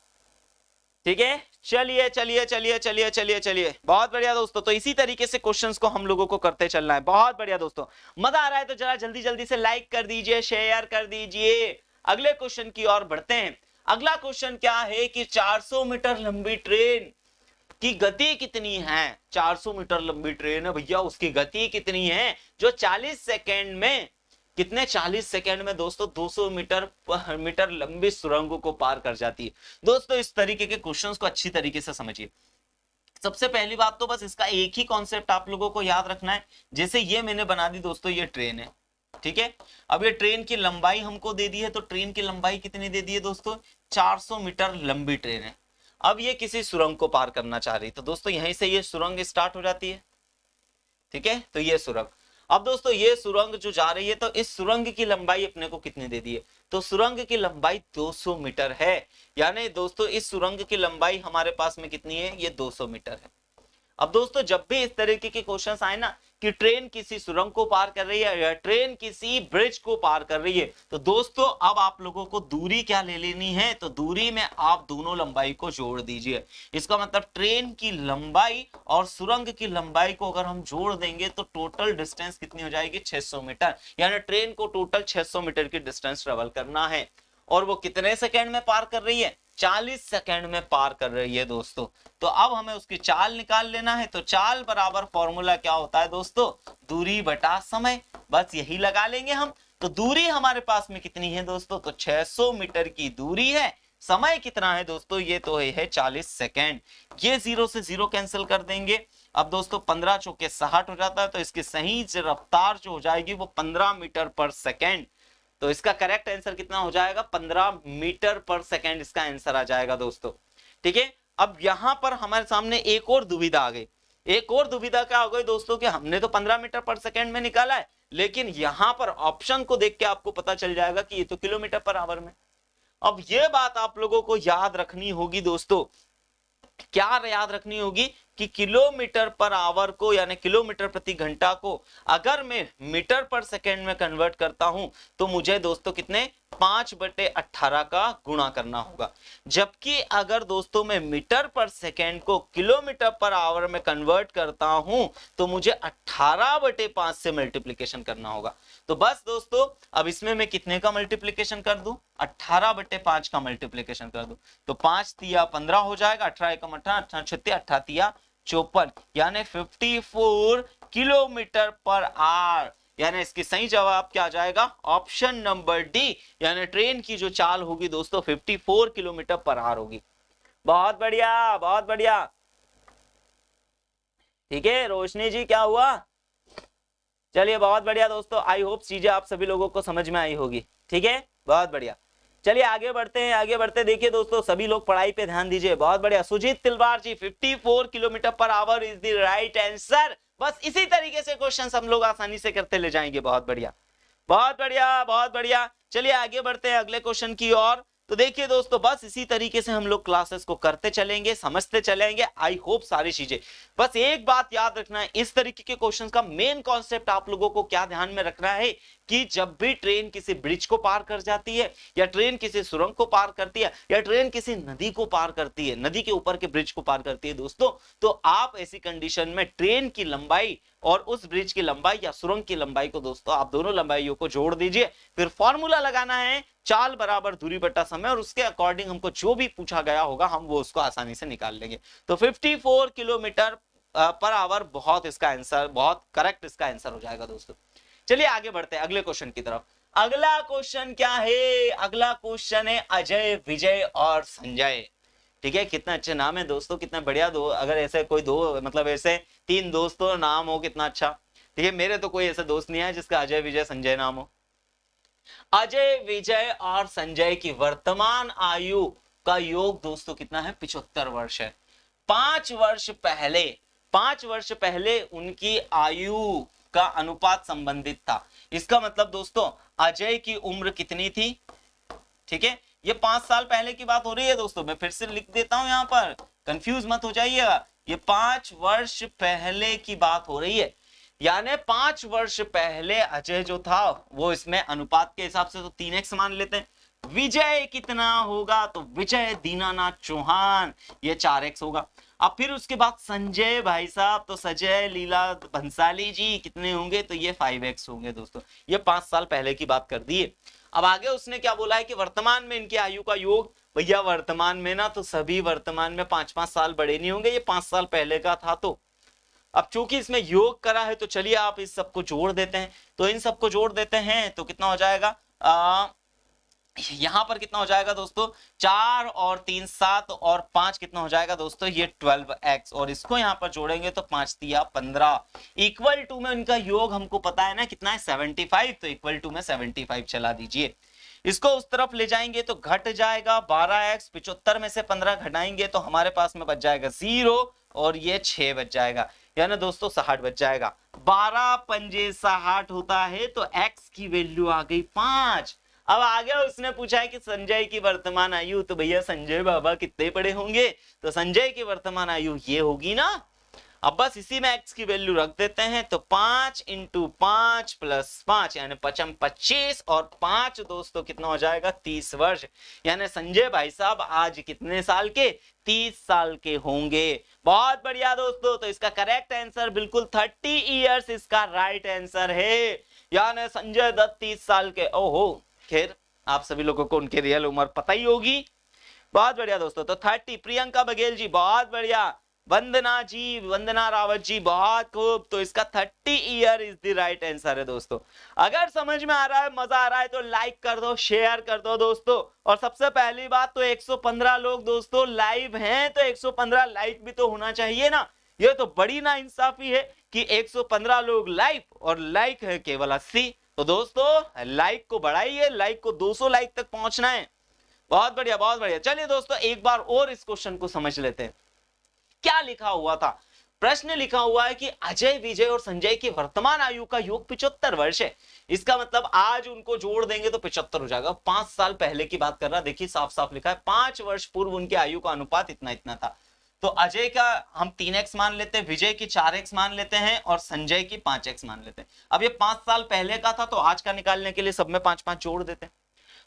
ठीक है। चलिए चलिए चलिए चलिए चलिए चलिए, बहुत बढ़िया दोस्तों। तो इसी तरीके से क्वेश्चंस को हम लोगों को करते चलना है। बहुत बढ़िया दोस्तों, मजा आ रहा है तो जरा जल्दी जल्दी से लाइक कर दीजिए, शेयर कर दीजिए। अगले क्वेश्चन की ओर बढ़ते हैं। अगला क्वेश्चन क्या है कि 400 मीटर लंबी ट्रेन की गति कितनी है? 400 मीटर लंबी ट्रेन है भैया, उसकी गति कितनी है जो 40 सेकेंड में, कितने? 40 सेकेंड में दोस्तों 200 मीटर लंबी सुरंग को पार कर जाती है। दोस्तों इस तरीके के क्वेश्चंस को अच्छी तरीके से समझिए। सबसे पहली बात तो बस इसका एक ही कॉन्सेप्ट आप लोगों को याद रखना है। जैसे ये मैंने बना दी दोस्तों, ये ट्रेन है, ठीक है। अब ये ट्रेन की लंबाई हमको दे दी है, तो ट्रेन की लंबाई कितनी दे दी है दोस्तों? 400 मीटर लंबी ट्रेन है। अब ये किसी सुरंग को पार करना चाह रही, तो दोस्तों यहीं से ये सुरंग स्टार्ट हो जाती है, ठीक है। तो ये सुरंग, अब दोस्तों ये सुरंग जो जा रही है, तो इस सुरंग की लंबाई अपने को कितनी दे दी है? तो सुरंग की लंबाई 200 मीटर है। यानी दोस्तों इस सुरंग की लंबाई हमारे पास में कितनी है? ये 200 मीटर है। अब दोस्तों जब भी इस तरीके के क्वेश्चंस आए ना कि ट्रेन किसी सुरंग को पार कर रही है या ट्रेन किसी ब्रिज को पार कर रही है, तो दोस्तों अब आप लोगों को दूरी क्या ले लेनी है? तो दूरी में आप दोनों लंबाई को जोड़ दीजिए। इसका मतलब ट्रेन की लंबाई और सुरंग की लंबाई को अगर हम जोड़ देंगे तो टोटल डिस्टेंस कितनी हो जाएगी? 600 मीटर। यानी ट्रेन को टोटल 600 मीटर की डिस्टेंस ट्रेवल करना है और वो कितने सेकेंड में पार कर रही है? 40 सेकेंड में पार कर रही है दोस्तों। तो अब हमें उसकी चाल निकाल लेना है। तो चाल बराबर फॉर्मूला क्या होता है दोस्तों? दूरी बटा समय, बस यही लगा लेंगे हम। तो दूरी हमारे पास में कितनी है दोस्तों? तो 600 मीटर की दूरी है। समय कितना है दोस्तों? ये तो है 40 सेकेंड। ये 0 से 0 कैंसिल कर देंगे। अब दोस्तों 15 चौके 60 हो जाता है, तो इसकी सही रफ्तार जो हो जाएगी वो 15 मीटर पर सेकेंड। तो इसका करेक्ट आंसर कितना हो जाएगा? 15 मीटर पर सेकेंड इसका आंसर आ जाएगा दोस्तों, ठीक है। अब यहां पर हमारे सामने एक और दुविधा आ गई। एक और दुविधा क्या हो गई दोस्तों कि हमने तो 15 मीटर पर सेकेंड में निकाला है, लेकिन यहां पर ऑप्शन को देख के आपको पता चल जाएगा कि ये तो किलोमीटर पर आवर में। अब ये बात आप लोगों को याद रखनी होगी दोस्तों। क्या याद रखनी होगी कि किलोमीटर पर आवर को यानी किलोमीटर प्रति घंटा को अगर मैं मीटर पर सेकेंड में कन्वर्ट करता हूं तो मुझे दोस्तों कितने? 5/18 का गुणा करना होगा। जबकि अगर दोस्तों मैं मीटर पर सेकेंड को किलोमीटर पर आवर में कन्वर्ट करता हूं तो मुझे 18/5 से मल्टीप्लीकेशन करना होगा। तो बस दोस्तों अब इसमें मैं कितने का मल्टीप्लीकेशन कर दूं? 18/5 का मल्टीप्लीकेशन कर दूं। तो 5 तिया 15 हो जाएगा, 18 एकम 18, 18 छत्ती 18 तिया 54, यानी 54 किलोमीटर पर आवर। यानी इसकी सही जवाब क्या आ जाएगा? ऑप्शन नंबर डी, यानी ट्रेन की जो चाल होगी दोस्तों 54 किलोमीटर पर आवर होगी। बहुत बढ़िया, बहुत बढ़िया। ठीक है रोशनी जी, क्या हुआ? चलिए बहुत बढ़िया दोस्तों, आई होप चीजें आप सभी लोगों को समझ में आई होगी। ठीक है, बहुत बढ़िया। चलिए आगे बढ़ते हैं, आगे बढ़ते हैं। देखिए दोस्तों, सभी लोग पढ़ाई पे ध्यान दीजिए। बहुत बढ़िया, सुजीत तिलवार जी, 54 kilometre per hour is the right answer. बस इसी तरीके से क्वेश्चंस हम लोग आसानी से करते ले जाएंगे। बहुत बढ़िया, बहुत बढ़िया, बहुत बढ़िया। चलिए आगे बढ़ते हैं अगले क्वेश्चन की ओर। तो देखिए दोस्तों, बस इसी तरीके से हम लोग क्लासेस को करते चलेंगे, समझते चलेंगे। आई होप सारी चीजें, बस एक बात याद रखना है, इस तरीके के क्वेश्चंस का मेन कॉन्सेप्ट आप लोगों को क्या ध्यान में रखना है कि जब भी ट्रेन किसी ब्रिज को पार कर जाती है, या ट्रेन किसी सुरंग को पार करती है, या ट्रेन किसी नदी को पार करती है, नदी के ऊपर के ब्रिज को पार करती है दोस्तों, तो आप ऐसी कंडीशन में ट्रेन की लंबाई और उस ब्रिज की लंबाई या सुरंग की लंबाई को दोस्तों आप दोनों लंबाइयों को जोड़ दीजिए। फिर फॉर्मूला लगाना है चाल बराबर दूरी बटा समय, और उसके अकॉर्डिंग हमको जो भी पूछा गया होगा हम वो उसको आसानी से निकाल लेंगे। तो 54 किलोमीटर पर आवर बहुत इसका आंसर, बहुत करेक्ट इसका आंसर हो जाएगा दोस्तों। चलिए आगे बढ़ते हैं अगले क्वेश्चन की तरफ। अगला क्वेश्चन क्या है? अगला क्वेश्चन है अजय, विजय और संजय। ठीक है, कितना अच्छे नाम है दोस्तों, कितना बढ़िया। दो अगर ऐसे कोई दो मतलब ऐसे 3 दोस्तों नाम हो, कितना अच्छा। ठीक है, मेरे तो कोई ऐसा दोस्त नहीं है जिसका अजय, विजय, संजय नाम हो। अजय, विजय और संजय की वर्तमान आयु का योग दोस्तों कितना है? 75 वर्ष है। 5 वर्ष पहले उनकी आयु का अनुपात संबंधित था। इसका मतलब दोस्तों अजय की उम्र कितनी थी? ठीक है, ये 5 साल पहले की बात हो रही है दोस्तों। मैं फिर से लिख देता हूं, यहां पर कंफ्यूज मत हो जाइएगा। ये 5 वर्ष पहले की बात हो रही है, यानी 5 वर्ष पहले अजय जो था वो, इसमें अनुपात के हिसाब से तो 3x मान लेते हैं। विजय कितना होगा? तो विजय दीनानाथ चौहान, ये 4x होगा। अब फिर उसके बाद संजय भाई साहब, तो संजय लीला भंसाली जी कितने होंगे? तो ये 5x होंगे दोस्तों। ये 5 साल पहले की बात कर दी है। अब आगे उसने क्या बोला है कि वर्तमान में इनकी आयु का योग। भैया वर्तमान में ना, तो सभी वर्तमान में 5-5 साल बड़े नहीं होंगे, ये 5 साल पहले का था। तो अब चूंकि इसमें योग करा है तो चलिए आप इस सबको जोड़ देते हैं। तो इन सबको जोड़ देते हैं तो कितना हो जाएगा? यहां पर कितना हो जाएगा दोस्तों? 4 और 3 7 और 5 कितना हो जाएगा दोस्तों? ये 12x, और इसको यहां पर जोड़ेंगे तो 5 तिया 15 इक्वल टू में इनका योग हमको पता है ना कितना है? 75। तो इक्वल टू में 75 चला दीजिए। इसको उस तरफ ले जाएंगे तो घट जाएगा 12x। 75 में से 15 घटाएंगे तो हमारे पास में बच जाएगा 0, और ये 6 बच जाएगा, यानी दोस्तों 60 बच जाएगा। 12 पंजे 60 होता है, तो x की वैल्यू आ गई 5। अब आगे उसने पूछा है कि संजय की वर्तमान आयु, तो भैया संजय बाबा कितने बड़े होंगे? तो संजय की वर्तमान आयु ये होगी ना। अब बस इसी में x की वैल्यू रख देते हैं, तो 5 × 5 + 5 यानी 25, और 5 दोस्तों कितना हो जाएगा? 30 वर्ष। यानी संजय भाई साहब आज कितने साल के? 30 साल के होंगे। बहुत बढ़िया दोस्तों, तो इसका करेक्ट आंसर बिल्कुल 30 इयर्स इसका राइट आंसर है। यानी संजय दत्त 30 साल के। ओहो, खैर आप सभी लोगों को उनके रियल उम्र पता ही होगी। बहुत बढ़िया दोस्तों, तो 30। प्रियंका बघेल जी बहुत बढ़िया। वंदना जी, वंदना रावत जी बहुत खूब। तो इसका 30 year is the right answer है दोस्तों। अगर समझ में आ रहा है, मजा आ रहा है, तो लाइक कर दो, शेयर कर दो दोस्तों। और सबसे पहली बात तो 115 लोग दोस्तों लाइव हैं, तो 115 लाइक भी तो होना चाहिए ना। ये तो बड़ी ना इंसाफी है कि 115 लोग लाइव और लाइक है केवल 80। तो दोस्तों लाइक को बढ़ाइए, लाइक को 200 लाइक तक पहुंचना है। बहुत बढ़िया, बहुत बढ़िया। चलिए दोस्तों एक बार और इस क्वेश्चन को समझ लेते हैं। क्या लिखा हुआ था? प्रश्न लिखा हुआ है कि अजय, विजय और संजय की वर्तमान आयु का योग 75 वर्ष है। इसका मतलब आज उनको जोड़ देंगे तो 75 हो जाएगा। 5 साल पहले की बात कर रहा, देखिए साफ साफ लिखा है 5 वर्ष पूर्व उनकी आयु का अनुपात इतना इतना था। तो अजय का हम 3x मान लेते हैं, विजय की 4x मान लेते हैं, और संजय की 5x मान लेते हैं। अब ये 5 साल पहले का था, तो आज का निकालने के लिए सब में 5-5 जोड़ देते हैं।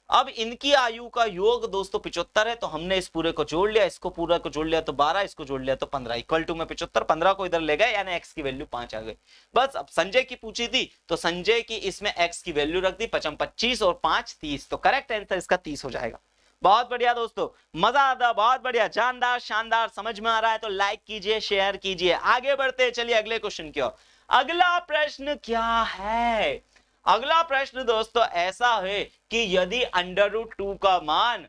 अब इनकी आयु का योग दोस्तों 75 है, तो हमने इस पूरे को जोड़ लिया, इसको पूरा को जोड़ लिया तो 12, इसको जोड़ लिया तो 15 इक्वल टू में 75। 15 को इधर ले गए, यानी x की वैल्यू 5 आ गई। बस अब संजय की पूछी थी, तो संजय की इसमें x की वैल्यू रख दी, 25 और 5 30। तो करेक्ट आंसर इसका 30 हो जाएगा। बहुत बढ़िया दोस्तों, मजा आता, बहुत बढ़िया, जानदार, शानदार। समझ में आ रहा है तो लाइक कीजिए, शेयर कीजिए। आगे बढ़ते हैं, चलिए अगले क्वेश्चन की ओर। अगला प्रश्न क्या है? अगला प्रश्न दोस्तों ऐसा है कि यदि √2 का मान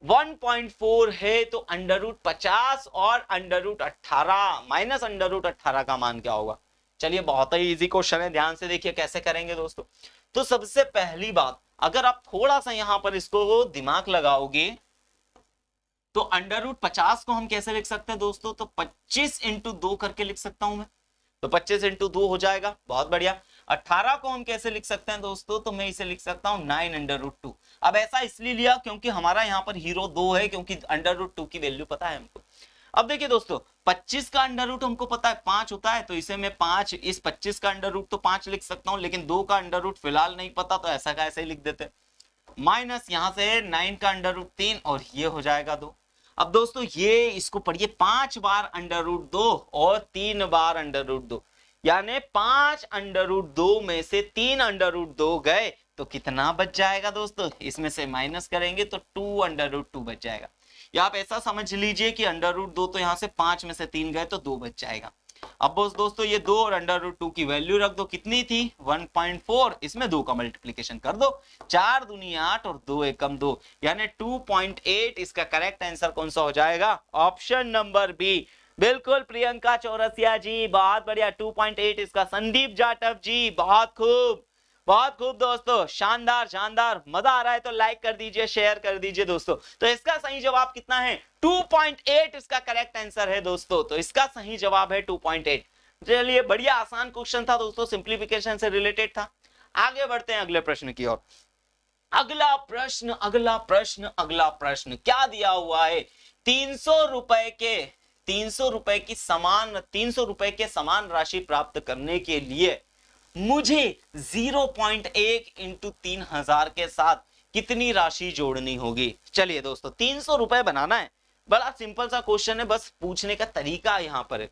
1.4 है तो अंडर रूट 50 और under root 18 minus under root 18 का मान क्या होगा। चलिए बहुत ही इजी क्वेश्चन है, ध्यान से देखिए कैसे करेंगे दोस्तों। तो सबसे पहली बात, अगर आप थोड़ा सा यहां पर इसको दिमाग लगाओगे तो अंडर रूट 50 को हम कैसे लिख सकते हैं दोस्तों, तो 25 इंटू 2 करके लिख सकता हूं मैं, तो 25 इंटू 2 हो जाएगा, बहुत बढ़िया। 18 को हम कैसे लिख सकते हैं दोस्तों, तो मैं इसे लिख सकता हूं 9 अंडर रूट 2। अब ऐसा इसलिए लिया क्योंकि हमारा यहाँ पर हीरो 2 है, क्योंकि अंडर रूट 2 की वैल्यू पता है हमको। अब देखिए दोस्तों 25 का अंडर रूट हमको पता है 5 होता है, तो इसे मैं 5 इस 25 का अंडर रूट तो 5 लिख सकता हूं, लेकिन 2 का अंडर रूट फिलहाल नहीं पता, तो ऐसा का ऐसे ही लिख देते। माइनस यहां से 9 का अंडर रूट 3 और ये हो जाएगा 2। अब दोस्तों ये इसको पढ़िए, 5 बार अंडर रूट 2 और 3 बार अंडर रूट 2, यानी 5 अंडर रूट 2 में से 3 अंडर रूट 2 गए तो कितना बच जाएगा दोस्तों, इसमें से माइनस करेंगे तो 2 अंडर रूट 2 बच जाएगा। या आप ऐसा समझ लीजिए कि अंडर रूट 2 तो यहां से 5 में से 3 गए तो 2 बच जाएगा। अब दोस्तों ये 2 और अंडर रूट 2 की वैल्यू रख दो, कितनी थी 1.4, इसमें 2 का मल्टीप्लीकेशन कर दो, 4 दूनी 8 और 2 एकम 2, यानी 2.8। इसका करेक्ट आंसर कौन सा हो जाएगा, ऑप्शन नंबर बी। बिल्कुल प्रियंका चौरसिया जी, बहुत बढ़िया, 2.8 इसका। संदीप जाटव जी, बहुत खूब बहुत खूब दोस्तों, शानदार शानदार, मजा आ रहा है तो लाइक कर दीजिए, शेयर कर दीजिए दोस्तों। तो इसका सही जवाब कितना है, 2.8 इसका करेक्ट आंसर है दोस्तों, तो इसका सही जवाब है 2.8। चलिए बढ़िया आसान क्वेश्चन था दोस्तों, सिंप्लीफिकेशन से रिलेटेड था। आगे बढ़ते हैं अगले प्रश्न की ओर। अगला प्रश्न अगला प्रश्न अगला प्रश्न क्या दिया हुआ है, 300 रुपए की समान 300 रुपए के समान राशि प्राप्त करने के लिए मुझे 0.1 इंटू 3000 के साथ कितनी राशि जोड़नी होगी। चलिए दोस्तों 300 रुपए बनाना है, बड़ा सिंपल सा क्वेश्चन है, बस पूछने का तरीका यहां पर है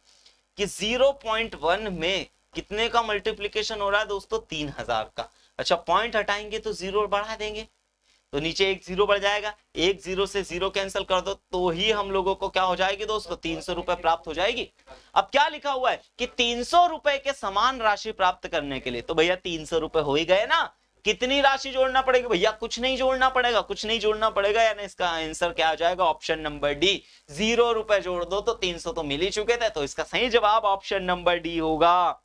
कि 0.1 में कितने का मल्टीप्लीकेशन हो रहा है दोस्तों, 3000 का। अच्छा पॉइंट हटाएंगे तो 0 बढ़ा देंगे, तो नीचे एक 0 बढ़ जाएगा, एक 0 से 0 कैंसिल कर दो तो ही हम लोगों को क्या हो जाएगी दोस्तों, 300 रुपए प्राप्त हो जाएगी। अब क्या लिखा हुआ है कि 300 रुपए के समान राशि प्राप्त करने के लिए, तो भैया 300 रुपए हो ही गए ना, कितनी राशि जोड़ना पड़ेगी भैया, कुछ नहीं जोड़ना पड़ेगा, कुछ नहीं जोड़ना पड़ेगा, यानी इसका आंसर क्या आ जाएगा, ऑप्शन नंबर डी, 0 रुपए जोड़ दो तो 300 तो मिल ही चुके थे, तो इसका सही जवाब ऑप्शन नंबर डी होगा।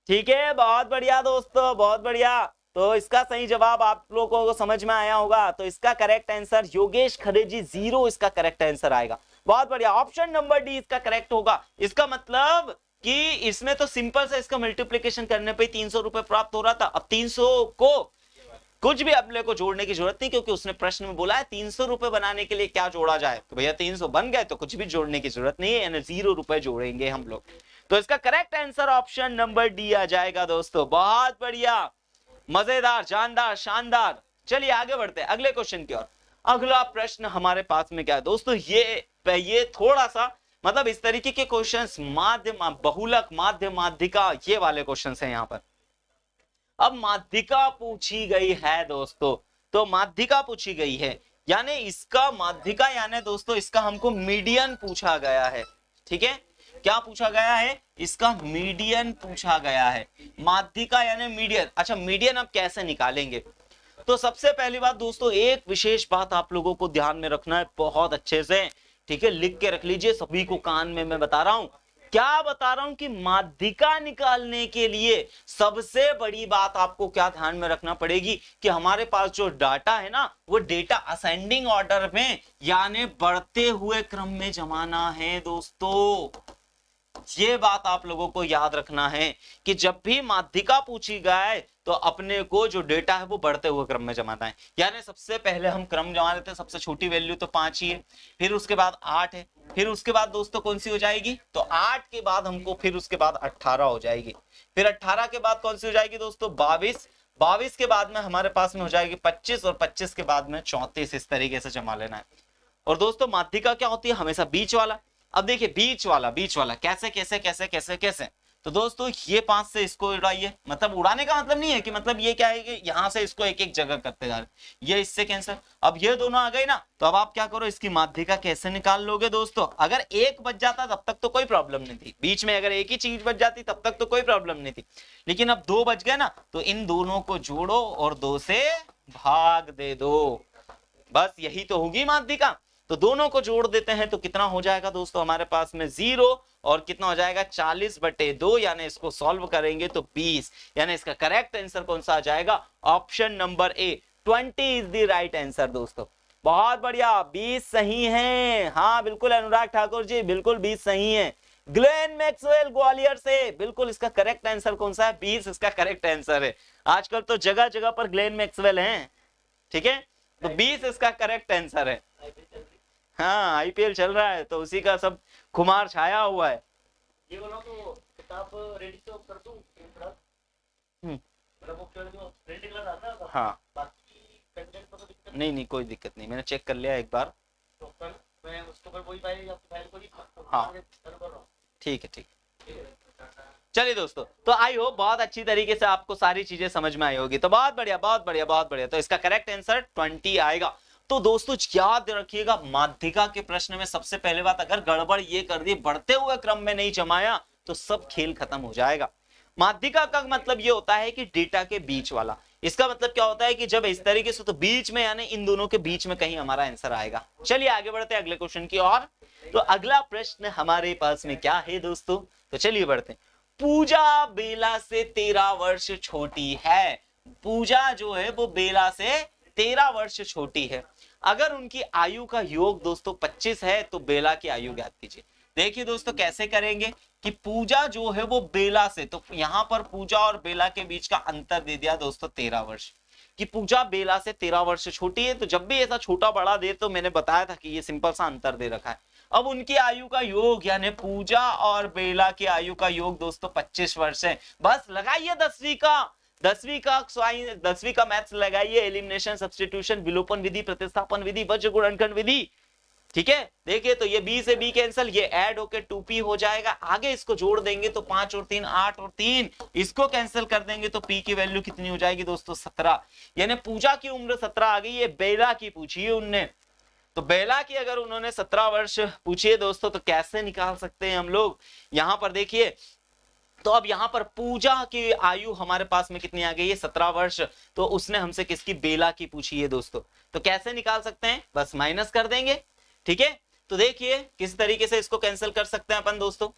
ठीक है, बहुत बढ़िया दोस्तों, बहुत बढ़िया। तो इसका सही जवाब आप लोगों को समझ में आया होगा, तो इसका करेक्ट आंसर योगेश खरे जी 0 इसका करेक्ट आंसर आएगा। बहुत बढ़िया, ऑप्शन नंबर डी इसका करेक्ट होगा। इसका मतलब कि इसमें तो सिंपल से इसका मल्टीप्लीकेशन करने पे 300 रुपए प्राप्त हो रहा था। अब 300 को कुछ भी अपने को जोड़ने की जरूरत नहीं, क्योंकि उसने प्रश्न में बोला है 300 रुपए बनाने के लिए क्या जोड़ा जाए, तो भैया 300 बन गए तो कुछ भी जोड़ने की जरूरत नहीं है, यानी 0 रुपए जोड़ेंगे हम लोग। तो इसका correct answer option number D आ जाएगा दोस्तों। बहुत बढ़िया, मजेदार, जानदार, शानदार। चलिए आगे बढ़ते हैं अगले क्वेश्चन की ओर। अगला प्रश्न हमारे पास में क्या है दोस्तों, ये थोड़ा सा मतलब इस तरीके के क्वेश्चंस माध्यम बहुलक माध्य माध्यिका ये वाले क्वेश्चंस हैं यहाँ पर। अब माध्यिका पूछी गई है दोस्तों, तो माध्यिका पूछी गई है, यानी इसका माध्यिका यानी दोस्तों इसका हमको मीडियन पूछा गया है। ठीक है, क्या पूछा गया है, इसका मीडियन पूछा गया है, माध्यिका यानी मीडियन। अच्छा मीडियन अब कैसे निकालेंगे, तो सबसे पहली बात दोस्तों एक विशेष बात आप लोगों को ध्यान में रखना है बहुत अच्छे से, ठीक है, लिख के रख लीजिए, सभी को कान में मैं बता रहा हूं। क्या बता रहा हूं कि माध्यिका निकालने के लिए सबसे बड़ी बात आपको क्या ध्यान में रखना पड़ेगी कि हमारे पास जो डाटा है ना वो डेटा असेंडिंग ऑर्डर में यानी बढ़ते हुए क्रम में जमाना है दोस्तों। ये बात आप लोगों को याद रखना है कि जब भी माध्यिका पूछी जाए तो अपने को जो डेटा है वो बढ़ते हुए क्रम में जमाना है, यानी सबसे पहले हम क्रम जमा लेते हैं, सबसे छोटी वैल्यू तो 5 ही है, फिर उसके बाद 8 है, फिर उसके बाद दोस्तों कौन सी हो जाएगी, तो 8 के बाद हमको फिर उसके बाद 18 हो जाएगी, फिर 18 के बाद कौन सी हो जाएगी दोस्तों 22, 22 के बाद में हमारे पास में हो जाएगी 25 और 25 के बाद में 34, इस तरीके से जमा लेना है। और दोस्तों माध्यिका क्या होती है, हमेशा बीच वाला। अब देखिए बीच वाला कैसे कैसे कैसे कैसे कैसे, तो दोस्तों ये 5 से इसको उड़ाइए, मतलब उड़ाने का मतलब नहीं है कि मतलब ये क्या है कि यहां से इसको एक एक जगह करते जा रहे, ये इससे कैंसिल। अब ये दोनों आ गए ना, तो अब आप क्या करो, इसकी माध्यिका कैसे निकाल लोगे दोस्तों, अगर एक बच जाता तब तक तो कोई प्रॉब्लम नहीं थी, बीच में अगर एक ही चीज बच जाती तब तक तो कोई प्रॉब्लम नहीं थी, लेकिन अब 2 बच गए ना, तो इन दोनों को जोड़ो और 2 से भाग दे दो। बस यही तो होगी माध्यिका। तो दोनों को जोड़ देते हैं तो कितना हो जाएगा दोस्तों हमारे पास में 0 और कितना हो जाएगा 40/2, यानी इसको सॉल्व करेंगे तो 20, यानी इसका करेक्ट आंसर कौन सा आ जाएगा? Option number A 20 is the right answer दोस्तों। बहुत बढ़िया, 20 सही है। हाँ बिल्कुल अनुराग ठाकुर जी, बिल्कुल 20 सही है। ग्लेन मैक्सवेल ग्वालियर से, बिल्कुल इसका करेक्ट आंसर कौन सा है? 20 इसका करेक्ट आंसर है। आजकल तो जगह जगह पर ग्लेन मैक्सवेल हैं, ठीक है, तो 20 इसका करेक्ट आंसर है। हाँ आईपीएल चल रहा है तो उसी का सब खुमार छाया हुआ है। ये बोलो तो किताब रेडी तो कर दूं मतलब वो जो रेडी कलर आता है। हाँ बाकी कंटेंट को तो दिक्कत नहीं कोई दिक्कत नहीं, मैंने चेक कर लिया एक बार। तो कल मैं उसको पर वही फाइल आपकी फाइल को ही हाँ कर रहा हूं। ठीक है। चलिए दोस्तों, तो आई होप बहुत अच्छी तरीके से आपको सारी चीजें समझ में आई होगी। तो बहुत बढ़िया। तो इसका करेक्ट आंसर 20 आएगा। तो दोस्तों याद रखिएगा, माध्यिका के प्रश्न में सबसे पहले बात, अगर गड़बड़ ये कर दी, बढ़ते हुए क्रम में नहीं जमाया तो सब खेल खत्म हो जाएगा। माध्यिका का मतलब ये होता है कि डेटा के बीच वाला। इसका मतलब क्या होता है कि जब इस तरीके से, तो बीच में यानी इन दोनों के बीच में कहीं हमारा आंसर आएगा। चलिए आगे बढ़ते हैं अगले क्वेश्चन की ओर। तो अगला प्रश्न हमारे पास में क्या है दोस्तों? तो चलिए बढ़ते हैं। पूजा बेला से 13 वर्ष छोटी है। पूजा जो है वो बेला से 13 वर्ष छोटी है। अगर उनकी आयु का योग दोस्तों 25 है तो बेला की आयु ज्ञात कीजिए। देखिए दोस्तों कैसे करेंगे कि पूजा जो है वो बेला से, तो यहां पर पूजा और बेला के बीच का अंतर दे दिया दोस्तों 13 वर्ष, कि पूजा बेला से 13 वर्ष छोटी है। तो जब भी ऐसा छोटा बड़ा दे तो मैंने बताया था कि ये सिंपल सा अंतर दे रखा है। अब उनकी आयु का योग यानी पूजा और बेला की आयु का योग दोस्तों 25 वर्ष है। बस लगाइए 10वीं का मैथ्स लगाइए, एलिमिनेशन, सब्स्टिट्यूशन, विलोपन विधि, प्रतिस्थापन विधि, वज्र गुणनखंड विधि, ठीक है। देखिए तो ये बी से बी कैंसिल, ये ऐड होके 2p हो जाएगा। आगे इसको जोड़ देंगे तो 5 और 3 8 और 3 इसको कैंसिल कर देंगे तो p की वैल्यू कितनी हो जाएगी दोस्तों? 17। यानी पूजा की उम्र 17 आ गई। ये बेला की पूछी है उनने, तो बेला की अगर उन्होंने 17 वर्ष पूछी है दोस्तों तो कैसे निकाल सकते हैं हम लोग? यहां पर देखिए, तो अब यहां पर पूजा की आयु हमारे पास में कितनी आ गई है? 17 वर्ष। तो उसने हमसे किसकी? बेला की पूछी है दोस्तों। तो कैसे निकाल सकते हैं? बस माइनस कर देंगे, ठीक है। तो देखिए किस तरीके से इसको कैंसिल कर सकते हैं अपन दोस्तों।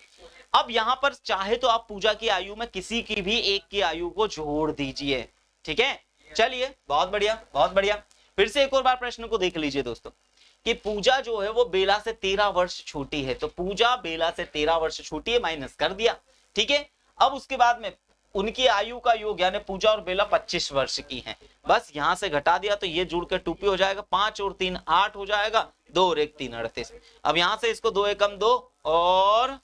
अब यहां पर चाहे तो आप पूजा की आयु में किसी की भी एक की आयु को जोड़ दीजिए, ठीक है। चलिए बहुत बढ़िया। फिर से एक और बार प्रश्न को देख लीजिए दोस्तों, कि पूजा जो है वो बेला से 13 वर्ष छोटी है। तो पूजा बेला से 13 वर्ष छोटी है, माइनस कर दिया, ठीक है। अब उसके बाद में उनकी आयु का योग यानी पूजा और बेला 25 वर्ष की हैं। बस यहां से घटा दिया तो ये जुड़ के 2p हो जाएगा। 5 और 3 8 हो जाएगा, 2 और 1 3 38। अब यहां से इसको 2 एकम 2 और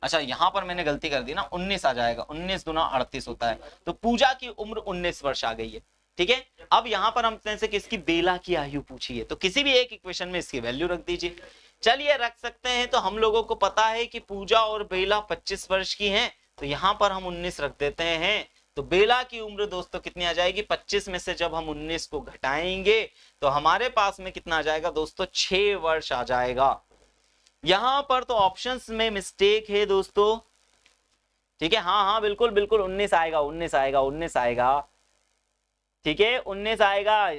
अच्छा यहां पर मैंने गलती कर दी ना, 19 आ जाएगा। 19 दूना 38 होता है। तो पूजा की उम्र 19 वर्ष आ गई है, ठीक है। अब यहां पर हमने से किसकी? बेला की आयु पूछी है, तो किसी भी एक इक्वेशन में इसकी वैल्यू रख दीजिए। चलिए रख सकते हैं। तो हम लोगों को पता है कि पूजा और बेला 25 वर्ष की हैं, तो यहां पर हम 19 रख देते हैं। तो बेला की उम्र दोस्तों कितनी आ जाएगी? 25 में से जब हम 19 को घटाएंगे तो हमारे पास में कितना आ जाएगा दोस्तों? 6 वर्ष आ जाएगा। यहां पर तो ऑप्शंस में मिस्टेक है दोस्तों, ठीक है। हाँ बिल्कुल 19 आएगा, ठीक है। 19 आएगा,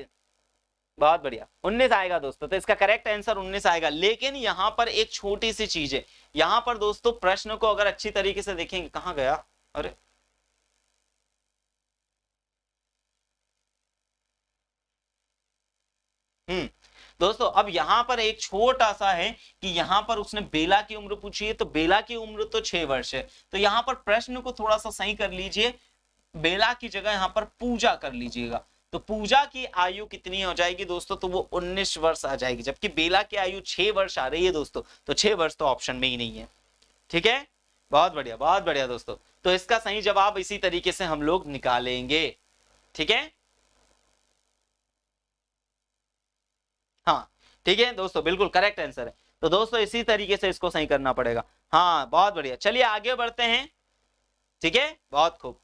बहुत बढ़िया 19 आएगा दोस्तों। तो इसका करेक्ट आंसर 19 आएगा। लेकिन यहां पर एक छोटी सी चीज है। यहां पर दोस्तों प्रश्न को अगर अच्छी तरीके से देखेंगे, कहां गया? अरे दोस्तों अब यहां पर एक छोटा सा है कि यहां पर उसने बेला की उम्र पूछी है, तो बेला की उम्र तो 6 वर्ष है। तो यहां पर प्रश्न को थोड़ा सा सही कर लीजिए, बेला की जगह यहां पर पूजा कर लीजिएगा। तो पूजा की आयु कितनी हो जाएगी दोस्तों? तो वो 19 वर्ष आ जाएगी, जबकि बेला की आयु 6 वर्ष आ रही है दोस्तों। तो 6 वर्ष तो ऑप्शन में ही नहीं है, ठीक है। बहुत बढ़िया दोस्तों। तो इसका सही जवाब इसी तरीके से हम लोग निकालेंगे, ठीक है। हाँ ठीक है दोस्तों, बिल्कुल करेक्ट आंसर है। तो दोस्तों इसी तरीके से इसको सही करना पड़ेगा। हाँ बहुत बढ़िया। चलिए आगे बढ़ते हैं, ठीक है, बहुत खूब।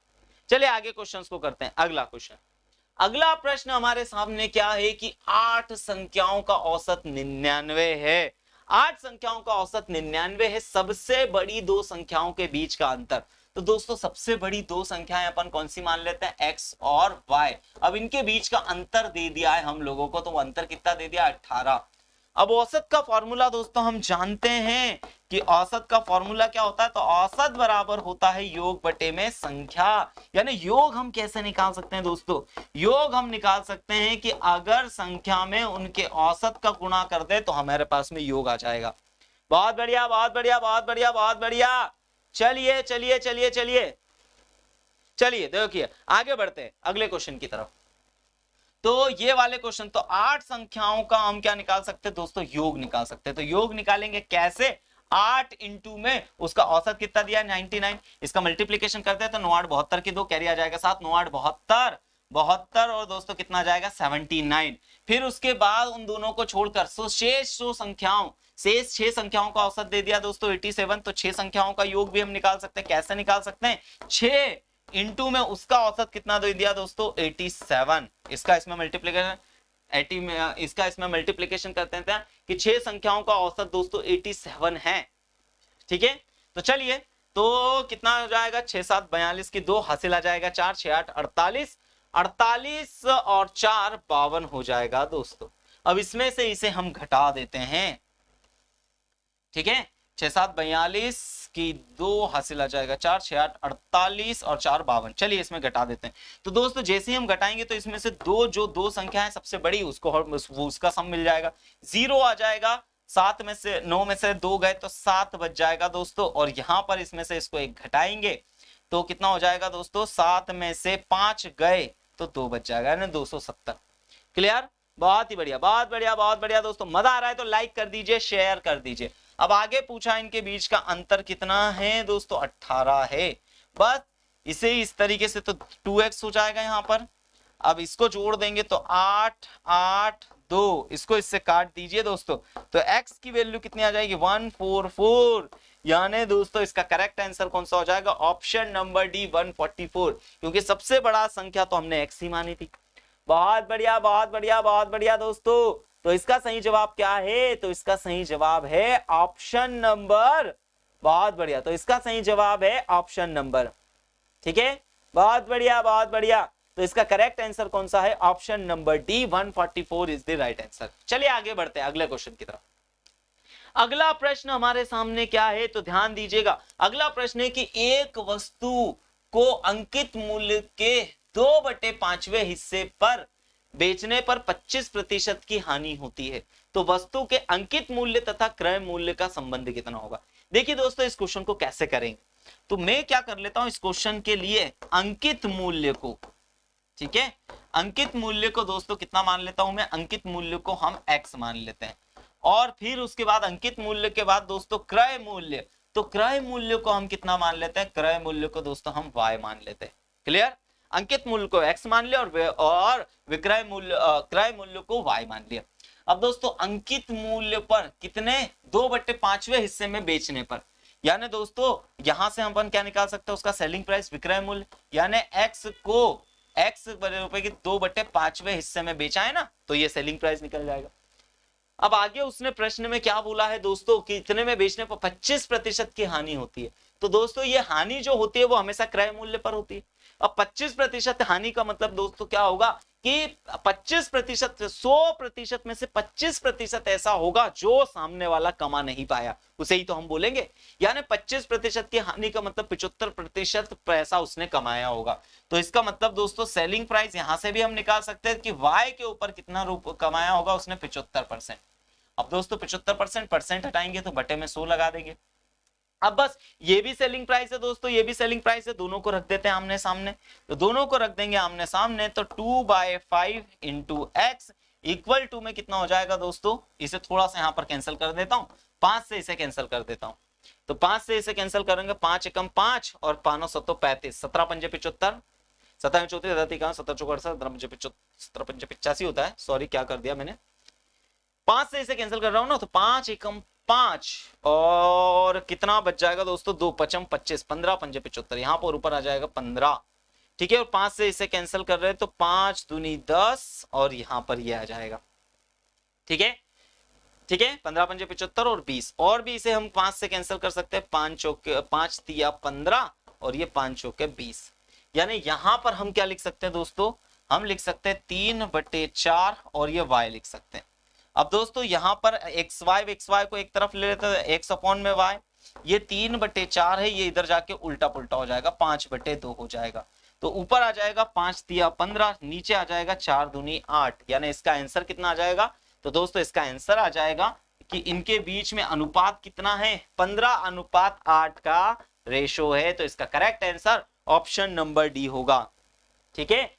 चलिए आगे क्वेश्चंस को करते हैं। अगला क्वेश्चन, अगला प्रश्न हमारे सामने क्या है कि 8 संख्याओं का औसत 99 है। 8 संख्याओं का औसत 99 है। सबसे बड़ी 2 संख्याओं के बीच का अंतर। तो दोस्तों सबसे बड़ी दो संख्याएं अपन कौन सी मान लेते हैं, x और y। अब इनके बीच का अंतर दे दिया है हम लोगों को, तो वो अंतर कितना दे दिया, 18। अब औसत का फॉर्मूला दोस्तों हम जानते हैं कि औसत का फॉर्मूला क्या होता है, तो औसत बराबर होता है योग बटे में संख्या। यानी योग हम कैसे निकाल सकते हैं दोस्तों, योग हम निकाल सकते हैं कि अगर संख्या में उनके औसत का गुणा कर दे तो हमारे पास में योग आ जाएगा। बहुत बढ़िया बहुत बढ़िया बहुत बढ़िया बहुत बढ़िया। चलिए चलिए चलिए चलिए चलिए देखिए आगे बढ़ते हैं अगले क्वेश्चन की तरफ। तो ये वाले क्वेश्चन, तो 8 संख्याओं का हम क्या निकाल सकते हैं दोस्तों, योग निकाल सकते हैं। तो योग निकालेंगे कैसे, 8 इंटू में उसका औसत कितना दिया है 99, इसका मल्टीप्लीकेशन करते हैं तो 9 8 72 की 2 कैरी आ जाएगा 7, 9 8 72 72 और दोस्तों कितना आ जाएगा 79। फिर उसके बाद उन दोनों को छोड़कर शेष 6 संख्याओं का औसत दे दिया दोस्तों 87। तो 6 संख्याओं का योग भी हम निकाल सकते हैं। कैसे निकाल सकते हैं, 6 इंटू में उसका औसत कितना दे दिया दोस्तों 87। इसका इसमें मल्टीप्लीकेशन 80 में इसका इसमें मल्टीप्लीकेशन करते हैं कि 6 संख्याओं का औसत दोस्तों 87 है। ठीक है, तो चलिए तो कितना हो जाएगा 6 7 42 की 2 हासिल आ जाएगा 4 6 8 48 48 और 4 52 हो जाएगा दोस्तों। अब इसमें से इसे हम घटा देते हैं। ठीक है, 6 7 42 की 2 हासिल आ जाएगा 4 6 8 48 और 4 52। चलिए इसमें घटा देते हैं। तो दोस्तों जैसे ही हम घटाएंगे तो इसमें से दो संख्या है सबसे बड़ी उसको उसका सम मिल जाएगा, 0 आ जाएगा। 7 में से 9 में से 2 गए तो 7 बच जाएगा दोस्तों। और यहां पर इसमें से इसको एक घटाएंगे तो कितना हो जाएगा दोस्तों, 7 में से 5 गए तो 2 बच जाएगा, यानी 270। क्लियर, बहुत ही बढ़िया बहुत बढ़िया बहुत बढ़िया दोस्तों। मजा आ रहा है तो लाइक कर दीजिए, शेयर कर दीजिए। अब आगे पूछा इनके बीच का अंतर कितना है दोस्तों, 18 है। बस इसे इस तरीके से तो 2x हो जाएगा यहां पर। अब इसको जोड़ देंगे तो 8 8 2, इसको इससे काट दीजिए दोस्तों, तो x की वैल्यू कितनी आ जाएगी 144। यानी दोस्तों इसका करेक्ट आंसर कौन सा हो जाएगा, ऑप्शन नंबर डी 144, क्योंकि सबसे बड़ा संख्या तो हमने x ही मानी थी। बहुत बढ़िया बहुत बढ़िया बहुत बढ़िया दोस्तों। तो इसका सही जवाब क्या है, तो इसका सही जवाब है ऑप्शन नंबर, बहुत बढ़िया, तो इसका सही जवाब है ऑप्शन नंबर। ठीक है, बहुत बढ़िया बहुत बढ़िया। तो इसका करेक्ट आंसर कौन सा है, option number D 144 is the right answer. चलिए आगे बढ़ते हैं अगले क्वेश्चन की तरफ। अगला प्रश्न हमारे सामने क्या है, तो ध्यान दीजिएगा। अगला प्रश्न है कि एक वस्तु को अंकित मूल्य के 2/5वें हिस्से पर बेचने पर 25% की हानि होती है, तो वस्तु के अंकित मूल्य तथा क्रय मूल्य का संबंध कितना होगा। देखिए दोस्तों इस क्वेश्चन को कैसे करेंगे, तो मैं क्या कर लेता हूं इस क्वेश्चन के लिए अंकित मूल्य को, ठीक है, अंकित मूल्य को दोस्तों कितना मान लेता हूं मैं, अंकित मूल्य को हम x मान लेते हैं। और फिर उसके बाद अंकित मूल्य के बाद दोस्तों क्रय मूल्य, तो क्रय मूल्य को हम कितना मान लेते हैं, क्रय मूल्य को दोस्तों हम y मान लेते हैं। क्लियर, अंकित मूल्य को x मान लिया और विक्रय मूल्य क्रय मूल्य को y मान लिया। अब दोस्तों अंकित मूल्य पर कितने, 2/5वें हिस्से में बेचने पर, यानी दोस्तों यहां से हम अपन क्या निकाल सकते हैं, उसका सेलिंग प्राइस विक्रय मूल्य, यानी x को x रुपए की 2/5वें हिस्से में बेचा है ना, तो ये सेलिंग प्राइस निकल जाएगा। अब आगे उसने प्रश्न में क्या बोला है दोस्तों कि इतने में बेचने पर 25% की हानि होती है। तो दोस्तों ये हानि जो होती है वो हमेशा क्रय मूल्य पर होती है। अब 25% हानि का मतलब दोस्तों क्या होगा कि 25%, 100% में से 25% ऐसा होगा जो सामने वाला कमा नहीं पाया, उसे ही तो हम बोलेंगे। यानी 25% की हानि का मतलब 75% पैसा उसने कमाया होगा। तो इसका मतलब दोस्तों सेलिंग प्राइस यहां से भी हम निकाल सकते हैं कि y के ऊपर कितना कमाया होगा उसने, 75%। अब दोस्तों 75% हटाएंगे तो बटे में 100 लगा देंगे। अब बस ये भी सेलिंग प्राइस है दोस्तों, ये भी सेलिंग प्राइस है, दोनों को रख देते हैं आमने सामने। तो दोनों को रख देंगे आमने सामने, तो 2/5 इंटू एक्स इक्वल टू में कितना हो जाएगा दोस्तों, इसे थोड़ा सा यहां पर कैंसिल कर देता हूं, 5 से इसे कैंसिल कर देता हूं। तो 5 से इसे कैंसिल करेंगे, 5 एकम 5 और 5 7 35, 17 पंजे 75, 17 34 17 चौक 17 पंजे 85 होता है। सॉरी क्या कर दिया मैंने, 5 से इसे कैंसिल कर रहा हूं ना, तो 5 एकम 5 और कितना बच जाएगा दोस्तों, 2 5 25, 15 पंजे 75, यहां पर ऊपर आ जाएगा 15। ठीक है, और 5 से इसे कैंसिल कर रहे हैं तो 5 दूनी 10 और यहां पर ये आ जाएगा। ठीक है ठीक है, 15 पंजे 75 और 20, और भी इसे हम 5 से कैंसिल कर सकते हैं, 5 तिया 15 और ये 5 चौके 20। यानी यहां पर हम क्या लिख सकते हैं दोस्तों, हम लिख सकते हैं 3/4 और ये y लिख सकते हैं। अब दोस्तों यहां पर xy को एक तरफ ले लेते हैं, x अपॉन में y, ये 3/4 है, ये इधर जाके उल्टा पुल्टा हो जाएगा, 5/2 हो जाएगा। तो ऊपर आ जाएगा 5 तिया 15, नीचे आ जाएगा 4 दूनी 8, यानी इसका आंसर कितना आ जाएगा। तो दोस्तों इसका आंसर आ जाएगा कि इनके बीच में अनुपात कितना है, 15:8 का रेशो है। तो इसका correct answer option number D होगा। ठीक है।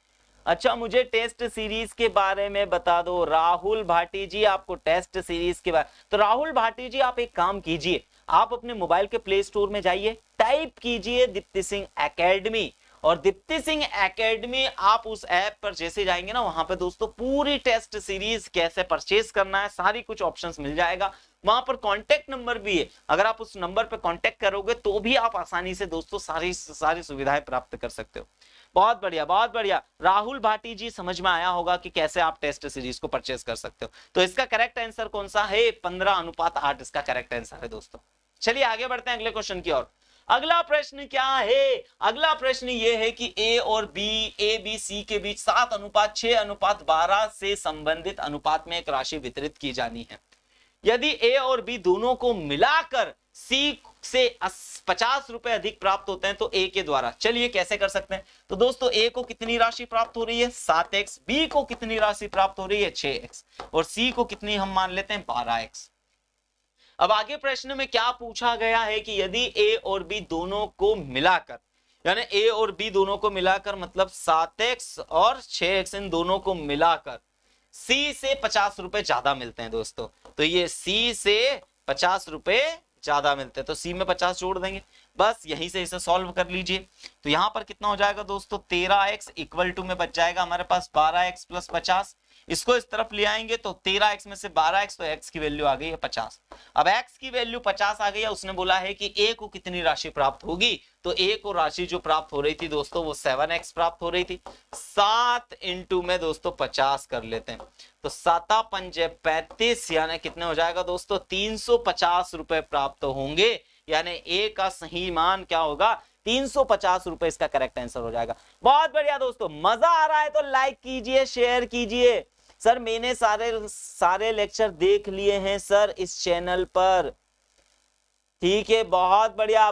अच्छा, मुझे टेस्ट सीरीज के बारे में बता दो राहुल भाटी जी, आपको टेस्ट सीरीज के बारे। तो राहुल भाटी जी आप एक काम कीजिए, आप अपने मोबाइल के प्ले स्टोर में जाइए, टाइप कीजिए दीप्ति सिंह एकेडमी, और दीप्ति सिंह एकेडमी आप उस ऐप पर जैसे जाएंगे ना, वहां पे दोस्तों पूरी टेस्ट सीरीज कैसे परचेज करना है सारी कुछ ऑप्शंस मिल जाएगा। वहां पर कांटेक्ट नंबर भी है, अगर आप उस नंबर पे कांटेक्ट करोगे तो भी आप आसानी से दोस्तों सारी सुविधाएं प्राप्त कर सकते हो। बहुत बढ़िया, बहुत बढ़िया राहुल भाटी जी, समझ में आया होगा कि कैसे आप टेस्ट सीरीज को परचेज कर सकते हो। तो इसका करेक्ट आंसर कौन सा है, 15:8 इसका करेक्ट आंसर है दोस्तों। चलिए आगे बढ़ते हैं अगले क्वेश्चन की ओर। अगला प्रश्न क्या है, अगला प्रश्न ये है कि ए और बी, ए बी सी के बीच 7:6:12 से संबंधित अनुपात में एक राशि वितरित की जानी है। यदि ए और बी दोनों को मिलाकर सी से 50 रुपए अधिक प्राप्त होते हैं तो ए के द्वारा, चलिए कैसे कर सकते हैं। तो दोस्तों ए को कितनी राशि प्राप्त हो रही है 7x, बी को कितनी राशि प्राप्त हो रही है 6x, और सी को कितनी हम मान लेते हैं 12x। अब आगे प्रश्न में क्या पूछा गया है कि यदि ए और बी दोनों को मिलाकर, यानी ए और बी दोनों को मिलाकर मतलब 7x और 6x, इन दोनों को मिलाकर सी से 50 रुपए ज्यादा मिलते हैं दोस्तों। तो ये सी से 50 रुपए ज्यादा मिलते हैं, तो सी में 50 जोड़ देंगे, बस यहीं से इसे सॉल्व कर लीजिए। तो यहां पर कितना हो जाएगा दोस्तों 13x इक्वल टू में बच जाएगा हमारे पास 12x प्लस 50। इसको इस तरफ ले आएंगे तो 13x में से 12x, तो x की वैल्यू आ गई है 50। अब x की वैल्यू 50 आ गई है, उसने बोला है कि a को कितनी राशि प्राप्त होगी। तो a को राशि जो प्राप्त हो रही थी दोस्तों वो 7x प्राप्त हो रही थी। 7 इंटू में दोस्तों 50 कर लेते हैं, तो 7 पंजे 35, यानी कितने हो जाएगा दोस्तों 350 रुपए प्राप्त होंगे। यानी a का सही मान क्या होगा 350 रुपए, इसका करेक्ट आंसर हो जाएगा। बहुत बढ़िया दोस्तों, मजा आ रहा है तो लाइक कीजिए, शेयर कीजिए। सर मैंने सारे लेक्चर देख लिए हैं सर इस चैनल पर। ठीक है, बहुत बढ़िया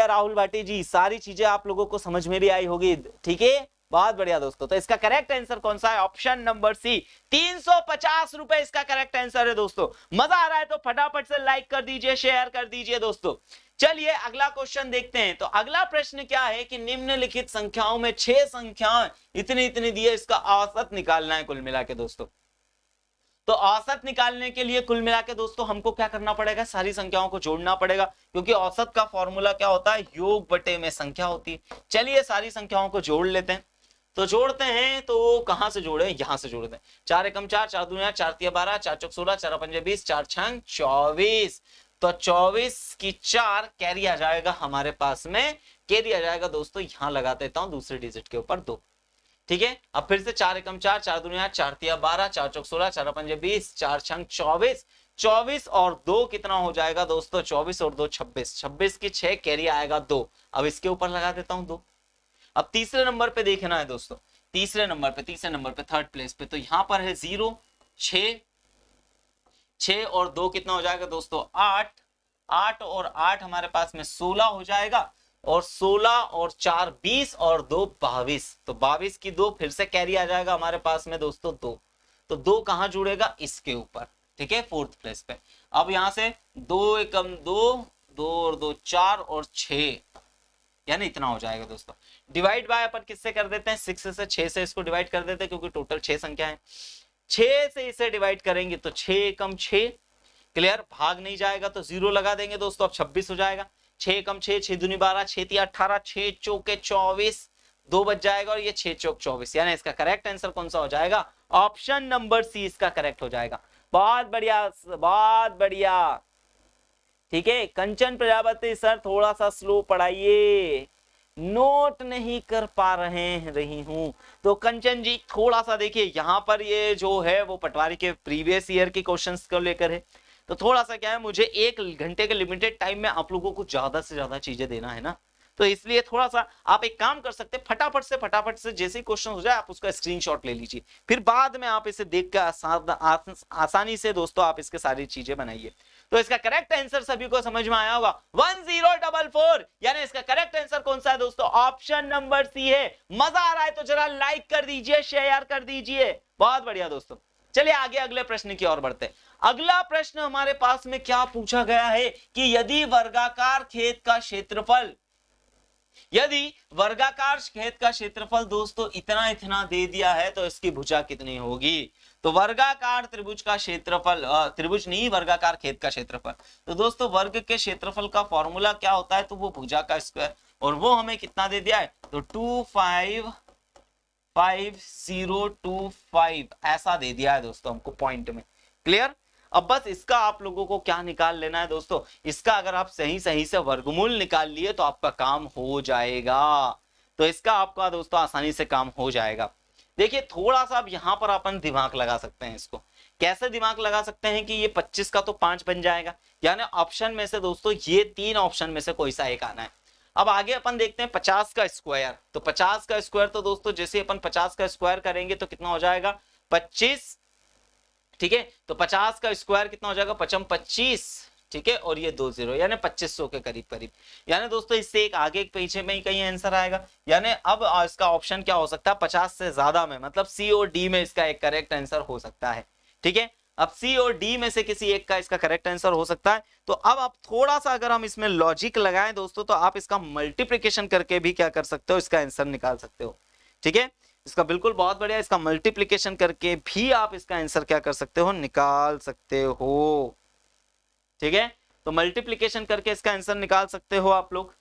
राहुल भाटी जी, सारी चीजें आप लोगों को समझ में भी आई होगी। ठीक है, बहुत बढ़िया दोस्तों। तो इसका करेक्ट आंसर कौन सा है, ऑप्शन नंबर सी 350 रुपए इसका करेक्ट आंसर है दोस्तों। मजा आ रहा है तो फटाफट से लाइक कर दीजिए, शेयर कर दीजिए दोस्तों। चलिए अगला क्वेश्चन देखते हैं। तो अगला प्रश्न क्या है कि निम्नलिखित संख्याओं में 6 संख्याएं इतनी दी है, इसका औसत निकालना है कुल मिला के दोस्तों। तो औसत निकालने के लिए कुल मिला के दोस्तों हमको क्या करना पड़ेगा, सारी संख्याओं को जोड़ना पड़ेगा, क्योंकि औसत का फॉर्मूला क्या होता है, योग बटे में संख्या होती है। चलिए सारी संख्याओं को जोड़ लेते हैं। तो जोड़ते हैं, तो कहां से जोड़े, यहां से जोड़ते हैं। 4 एकम 4, 4 दूना 4 तिया 12, 4 चौक 16, 4 पंजे 20, 4 छंग 24। तो 24 की 4 कैरी आ जाएगा हमारे पास में, कैरी आ जाएगा दोस्तों, यहां लगा देता हूं दूसरे डिजिट के ऊपर 2। ठीक है, अब फिर से 4 एकम 4, 4 दूना 4 तिया 12, 4 चौक 16, 4 पंजे 20, 4 छंग 24। 24 और 2 कितना हो जाएगा दोस्तों, 24 और 2 26, 26 की 6 कैरी आएगा 2। अब इसके ऊपर लगा देता हूं 2। अब तीसरे नंबर पे देखना है दोस्तों, तीसरे नंबर पे थर्ड प्लेस पे, तो यहां पर है 0, 6 और 2 कितना हो जाएगा दोस्तों 8, 8 और 8 हमारे पास में 16 हो जाएगा, और 16 और 4 20 और 2 22। तो 22 की 2 फिर से कैरी आ जाएगा हमारे पास में दोस्तों 2। तो 2 कहां जुड़ेगा, इसके ऊपर। ठीक है, फोर्थ प्लेस पे। अब यहां से 2 एकम 2, 2 और 2 4 और 6, यानी इतना हो जाएगा दोस्तों। डिवाइड बाय अपन किससे कर देते हैं, 6 से 6 से इसको डिवाइड कर देते हैं, क्योंकि टोटल 6 संख्या है। 6 से इसे डिवाइड करेंगे तो 6 एकम 6, क्लियर, भाग नहीं जाएगा तो 0 लगा देंगे दोस्तों, अब 26 हो जाएगा। 6 एकम 6, 6 दूनी 12, 6 तिया 18, 6 चौके 24, 2 बच जाएगा, और ये 6 चौक 24, यानी इसका करेक्ट आंसर कौन सा हो जाएगा, ऑप्शन नंबर सी इसका करेक्ट हो जाएगा। बहुत बढ़िया, बहुत बढ़िया। ठीक है, कंचन प्रजापति सर थोड़ा सा स्लो पढ़ाइए, नोट नहीं कर पा रही हूं। तो कंचन जी थोड़ा सा देखिए, यहाँ पर ये जो है वो पटवारी के प्रीवियस ईयर के क्वेश्चंस को लेकर है, तो थोड़ा सा क्या है, मुझे 1 घंटे के लिमिटेड टाइम में आप लोगों को ज्यादा से ज्यादा चीजें देना है ना, तो इसलिए थोड़ा सा आप एक काम कर सकते हैं, फटाफट से जैसे ही क्वेश्चन हो जाए आप उसका स्क्रीनशॉट ले लीजिए, फिर बाद में आप इसे देख कर आसानी से दोस्तों आप इसके सारी चीजें बनाइए। तो इसका करेक्ट आंसर सभी को समझ में आया होगा 1044, यानी इसका करेक्ट आंसर कौन सा है दोस्तों, ऑप्शन नंबर सी है। मजा आ रहा है तो जरा लाइक कर दीजिए, शेयर कर दीजिए, बहुत बढ़िया दोस्तों। चलिए आगे अगले प्रश्न की ओर बढ़ते हैं। अगला प्रश्न हमारे पास में क्या पूछा गया है कि यदि वर्गाकार खेत का क्षेत्रफल, यदि वर्गाकार खेत का क्षेत्रफल दोस्तों इतना इतना दे दिया है तो इसकी भुजा कितनी होगी। तो वर्गाकार त्रिभुज का क्षेत्रफल, त्रिभुज नहीं वर्गाकार खेत का क्षेत्रफल, तो दोस्तों वर्ग के क्षेत्रफल का फॉर्मूला क्या होता है, तो वो भुजा का स्क्वायर, और वो हमें कितना दे दिया है, तो 255,025 ऐसा दे दिया है दोस्तों हमको पॉइंट में। क्लियर। अब बस इसका आप लोगों को क्या निकाल लेना है दोस्तों, इसका अगर आप सही से वर्गमूल निकाल लिए तो आपका काम हो जाएगा। तो इसका आपका दोस्तों आसानी से काम हो जाएगा। देखिए थोड़ा सा अब यहां पर अपन दिमाग लगा सकते हैं। इसको कैसे दिमाग लगा सकते हैं कि ये 25 का तो 5 बन जाएगा, यानी ऑप्शन में से दोस्तों ये 3 ऑप्शन में से कोई सा एक आना है। अब आगे अपन देखते हैं 50 का स्क्वायर, तो 50 का स्क्वायर तो दोस्तों जैसे अपन 50 का स्क्वायर करेंगे तो कितना हो जाएगा 25, ठीक है। तो 50 का स्क्वायर कितना हो जाएगा 25, ठीक है, और ये 2 0 यानी 2500 के करीब करीब, यानी दोस्तों इससे एक आगे एक पीछे में ही कहीं आंसर आएगा। यानी अब इसका ऑप्शन क्या हो सकता है 50 से ज्यादा में, मतलब सी और डी में इसका एक करेक्ट आंसर हो सकता है। ठीक है, अब सी और डी में से किसी एक का इसका करेक्ट आंसर हो सकता है। तो अब आप थोड़ा सा अगर हम इसमें लॉजिक लगाएं दोस्तों, तो आप इसका मल्टीप्लिकेशन करके भी क्या कर सकते हो, इसका आंसर निकाल सकते हो। ठीक है, इसका बिल्कुल बहुत बढ़िया, इसका मल्टीप्लिकेशन करके भी आप इसका आंसर क्या कर सकते हो, निकाल सकते हो। ठीक है, तो मल्टीप्लिकेशन करके इसका आंसर निकाल सकते हो आप लोग।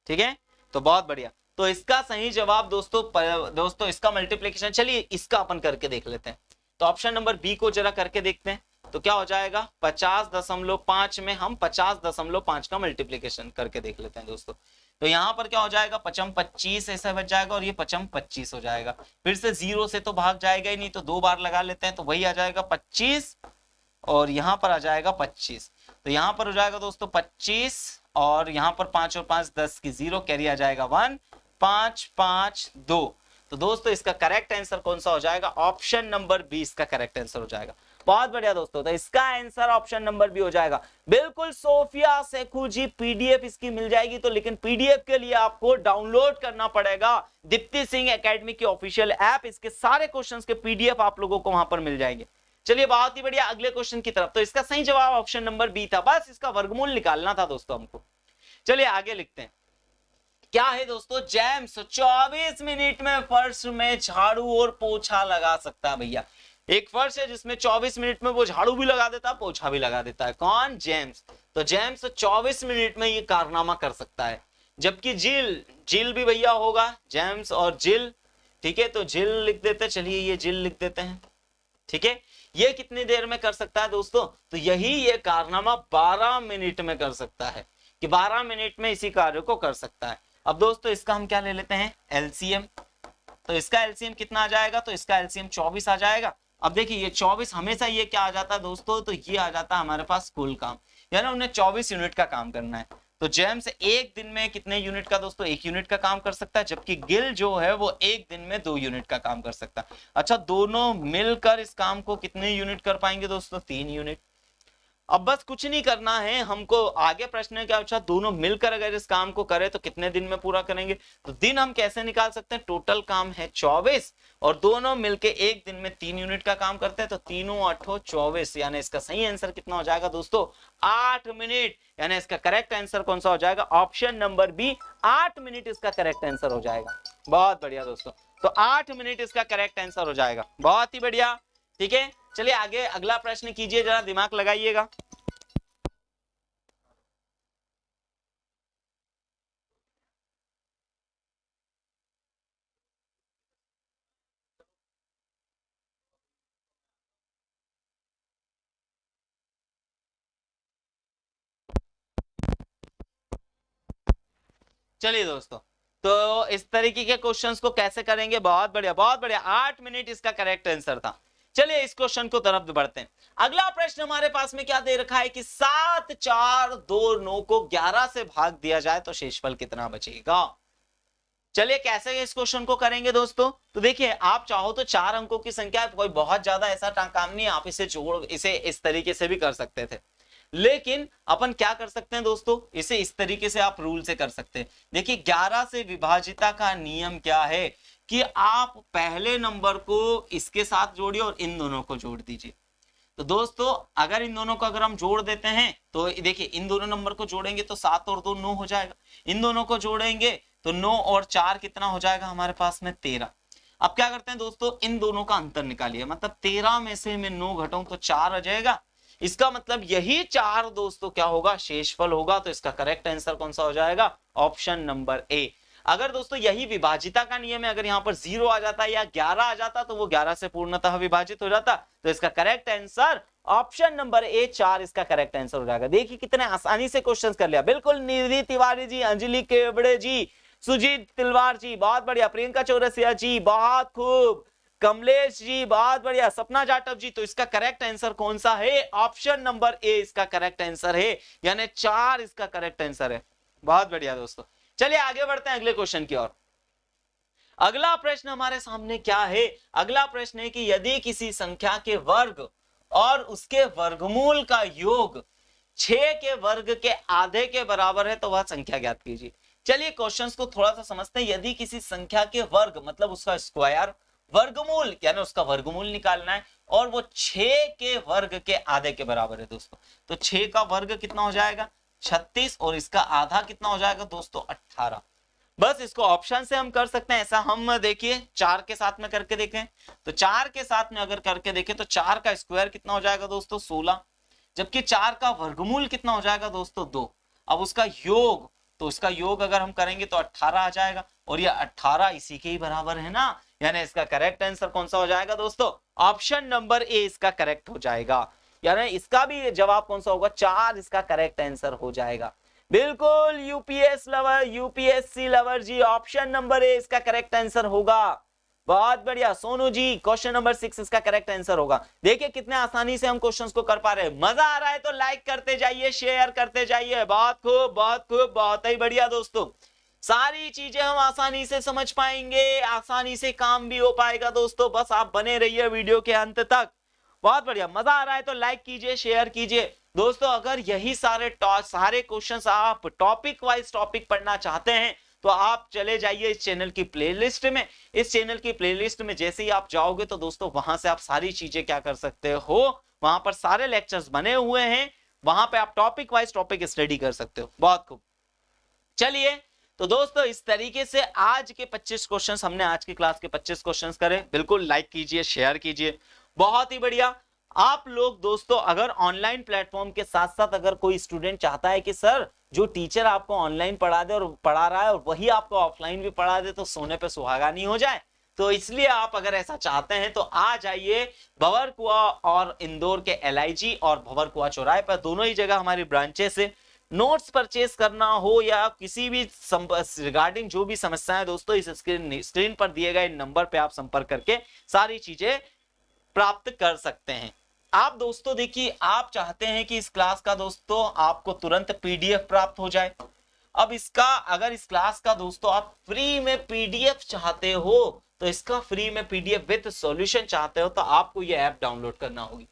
ठीक है, तो बहुत बढ़िया। तो इसका सही जवाब दोस्तों इसका मल्टीप्लिकेशन, चलिए इसका अपन करके देख लेते हैं। तो ऑप्शन नंबर बी को जरा करके देखते हैं, तो क्या हो जाएगा 50.5 में हम 50.5 का मल्टीप्लिकेशन करके देख लेते हैं दोस्तों। तो यहां पर क्या हो जाएगा 55 ऐसा बच जाएगा और ये 55 हो जाएगा। फिर से 0 से तो भाग जाएगा ही नहीं, तो 2 बार लगा लेते हैं, तो वही आ जाएगा 25 और यहां पर आ जाएगा 25। तो यहां पर हो जाएगा दोस्तों 25 और यहां पर 5 और 5 10 की 0, कैरी आ जाएगा 1, 5 5 2। तो दोस्तों इसका करेक्ट आंसर कौन सा हो जाएगा, ऑप्शन नंबर 20 का करेक्ट आंसर हो जाएगा। बहुत बढ़िया दोस्तों, तो इसका आंसर ऑप्शन नंबर बी हो जाएगा। बिल्कुल सोफिया सेखू जी पीडीएफ इसकी मिल जाएगी, तो लेकिन पीडीएफ के लिए आपको डाउनलोड करना पड़ेगा दीप्ति सिंह एकेडमी की ऑफिशियल ऐप। इसके सारे क्वेश्चंस के पीडीएफ आप लोगों को वहां पर मिल जाएंगे। चलिए बहुत ही बढ़िया, अगले क्वेश्चन की तरफ। तो इसका सही जवाब ऑप्शन नंबर बी था, बस इसका वर्गमूल निकालना था दोस्तों हमको। चलिए आगे लिखते हैं, क्या है दोस्तों, जेम्स 24 मिनट में फर्श में झाड़ू और पोछा लगा सकता है। भैया एक फर्श है जिसमें 24 मिनट में वो झाड़ू भी लगा देता है, पोछा भी लगा देता है। कौन, जेम्स। तो जेम्स 24 मिनट में ये कारनामा कर सकता है। जबकि जिल भी भैया होगा, जेम्स और जिल। ठीक है, तो जिल लिख देते, चलिए ये जिल लिख देते हैं। ठीक है, ये कितनी देर में कर सकता है दोस्तों, तो यही ये कारनामा 12 मिनट में कर सकता है, कि 12 मिनट में इसी कार्य को कर सकता है। अब दोस्तों इसका हम क्या ले लेते हैं, एलसीएम। तो इसका एलसीएम कितना आ जाएगा, तो इसका एलसीएम 24 आ जाएगा। अब देखिए ये 24 हमेशा ये क्या आ जाता है दोस्तों, तो ये आ जाता है हमारे पास कुल काम, यानी उन्हें 24 यूनिट का काम करना है। तो जेम्स एक दिन में कितने यूनिट का दोस्तों, 1 यूनिट का काम कर सकता है, जबकि गिल जो है वो एक दिन में 2 यूनिट का काम कर सकता है। अच्छा, दोनों मिलकर इस काम को कितने यूनिट कर पाएंगे दोस्तों, 3 यूनिट। अब बस कुछ नहीं करना है हमको, आगे प्रश्न है क्या, अच्छा दोनों मिलकर अगर इस काम को करें तो कितने दिन में पूरा करेंगे। तो दिन हम कैसे निकाल सकते हैं, टोटल काम है 24 और दोनों मिलके एक दिन में 3 यूनिट का काम करते हैं, तो 3 8 24, यानी इसका सही आंसर कितना हो जाएगा दोस्तों, 8 मिनट। यानी इसका करेक्ट आंसर कौन सा हो जाएगा, ऑप्शन नंबर बी, 8 मिनट इसका करेक्ट आंसर हो जाएगा। बहुत बढ़िया दोस्तों, तो 8 मिनट इसका करेक्ट आंसर हो जाएगा, बहुत ही बढ़िया। ठीक है, चलिए आगे अगला प्रश्न कीजिए, जरा दिमाग लगाइएगा। चलिए दोस्तों, तो इस तरीके के क्वेश्चंस को कैसे करेंगे, बहुत बढ़िया बहुत बढ़िया। 8 मिनट इसका करेक्ट आंसर था। चलिए इस क्वेश्चन को तरफ बढ़ते हैं। अगला प्रश्न हमारे पास में क्या दे रखा है कि 7, 4, 2, 9 को 11 से भाग दिया जाए तो शेषफल कितना बचेगा। चलिए कैसे इस क्वेश्चन को करेंगे दोस्तों, तो देखिए आप चाहो तो 4 अंकों की संख्या, कोई बहुत ज्यादा ऐसा काम नहीं है, आप इसे इस तरीके से भी कर सकते थे, लेकिन अपन क्या कर सकते हैं दोस्तों, इसे इस तरीके से आप रूल से कर सकते हैं। देखिए 11 से विभाजिता का नियम क्या है कि आप पहले नंबर को इसके साथ जोड़िए और इन दोनों को जोड़ दीजिए। तो दोस्तों अगर इन दोनों को अगर हम जोड़ देते हैं तो देखिए इन दोनों नंबर को जोड़ेंगे तो 7 और 2 9 हो जाएगा, इन दोनों को जोड़ेंगे तो 9 और 4 कितना हो जाएगा हमारे पास में 13। अब क्या करते हैं दोस्तों, इन दोनों का अंतर निकालिए, मतलब 13 में से मैं 9 घटाऊं तो 4 आ जाएगा। इसका मतलब यही 4 दोस्तों क्या होगा, शेषफल होगा। तो इसका करेक्ट आंसर कौन सा हो जाएगा, ऑप्शन नंबर ए। अगर दोस्तों यही विभाजिता का नियम है, अगर यहाँ पर 0 आ जाता या 11 आ जाता तो वो 11 से पूर्णतः विभाजित हो जाता। तो इसका करेक्ट आंसर ऑप्शन नंबर ए 4 इसका करेक्ट आंसर हो जाएगा। देखिए कितने आसानी से क्वेश्चंस कर लिया, बिल्कुल। निधि तिवारी जी, अंजलि केवड़े जी, सुजीत तिलवार जी बहुत बढ़िया, प्रियंका चौरसिया जी बहुत खूब, कमलेश जी बहुत बढ़िया, सपना जाटव जी। तो इसका करेक्ट आंसर कौन सा है, ऑप्शन नंबर ए इसका करेक्ट आंसर है, यानी 4 इसका करेक्ट आंसर है। बहुत बढ़िया दोस्तों, चलिए आगे बढ़ते हैं अगले क्वेश्चन की ओर। अगला प्रश्न हमारे सामने क्या है, अगला प्रश्न है कि यदि किसी संख्या के वर्ग और उसके वर्गमूल का योग 6 के वर्ग के आधे के बराबर है तो वह संख्या ज्ञात कीजिए। चलिए क्वेश्चंस को थोड़ा सा समझते हैं। यदि किसी संख्या के वर्ग मतलब उसका स्क्वायर, वर्गमूल यानी उसका वर्गमूल निकालना है, और वो 6 के वर्ग के आधे के बराबर है दोस्तों, तो 6 का वर्ग कितना हो जाएगा 36 और इसका आधा कितना हो जाएगा दोस्तों 18। बस इसको ऑप्शन से हम कर सकते हैं। ऐसा हम देखिए 4 के साथ में करके देखें, तो 4 के साथ में अगर करके देखें तो 4 का स्क्वायर कितना हो जाएगा दोस्तों 16, जबकि 4 का वर्गमूल कितना हो जाएगा दोस्तों 2। अब उसका योग, तो इसका योग अगर हम करेंगे तो 18 आ जाएगा, और ये 18 इसी के ही बराबर है ना, यानी इसका करेक्ट आंसर कौन सा हो जाएगा दोस्तों, ऑप्शन नंबर ए इसका करेक्ट हो जाएगा। यानी इसका भी जवाब कौन सा होगा, 4 इसका करेक्ट आंसर हो जाएगा। बिल्कुल UPS lover, UPSC lover ji, option number A इसका करेक्ट आंसर होगा। बहुत बढ़िया सोनू जी, क्वेश्चन नंबर 6 इसका करेक्ट आंसर होगा। देखिए कितने आसानी से हम क्वेश्चंस को कर पा रहे हैं। मजा आ रहा है तो लाइक करते जाइए, शेयर करते जाइए। बहुत खूब, बहुत खूब, बहुत ही बढ़िया दोस्तों। सारी चीजें हम आसानी से समझ पाएंगे, आसानी से काम भी हो पाएगा दोस्तों। बस आप बने रहिए वीडियो के अंत तक। बहुत बढ़िया, मजा आ रहा है तो लाइक कीजिए, शेयर कीजिए दोस्तों। अगर यही सारे क्वेश्चंस आप टॉपिक वाइज टॉपिक पढ़ना चाहते हैं तो आप चले जाइए इस चैनल की प्लेलिस्ट में। इस चैनल की प्लेलिस्ट में जैसे ही आप जाओगे तो दोस्तों वहां से आप सारी चीजें क्या कर सकते हो, वहां पर सारे लेक्चर्स बने हुए हैं, वहां पे आप टॉपिक वाइज टॉपिक स्टडी कर सकते हो। बहुत खूब, चलिए तो दोस्तों इस तरीके से आज के 25 क्वेश्चंस हमने आज की क्लास के 25 क्वेश्चंस करे। बिल्कुल लाइक कीजिए, शेयर कीजिए। बहुत ही बढ़िया। आप लोग दोस्तों अगर ऑनलाइन प्लेटफॉर्म के साथ साथ अगर कोई स्टूडेंट चाहता है कि सर जो टीचर आपको ऑनलाइन पढ़ा दे और पढ़ा रहा है और वही आपको ऑफलाइन भी पढ़ा दे तो सोने पे सुहागा नहीं हो जाए, तो इसलिए आप अगर ऐसा चाहते हैं तो आ जाइए भंवरकुआ और इंदौर के LIG और भंवरकुआ चौराहे पर, दोनों ही जगह हमारी ब्रांचेस से। नोट्स परचेस करना हो या किसी भी रिगार्डिंग जो भी समस्याएं दोस्तों, इस स्क्रीन पर दिए गए नंबर पे आप संपर्क करके सारी चीजें प्राप्त कर सकते हैं। आप दोस्तों देखिए, आप चाहते हैं कि इस क्लास का दोस्तों आपको तुरंत PDF प्राप्त हो जाए। अब इसका अगर इस क्लास का दोस्तों आप फ्री में PDF चाहते हो तो इसका फ्री में PDF विद सॉल्यूशन चाहते हो तो आपको ये ऐप डाउनलोड करना होगी।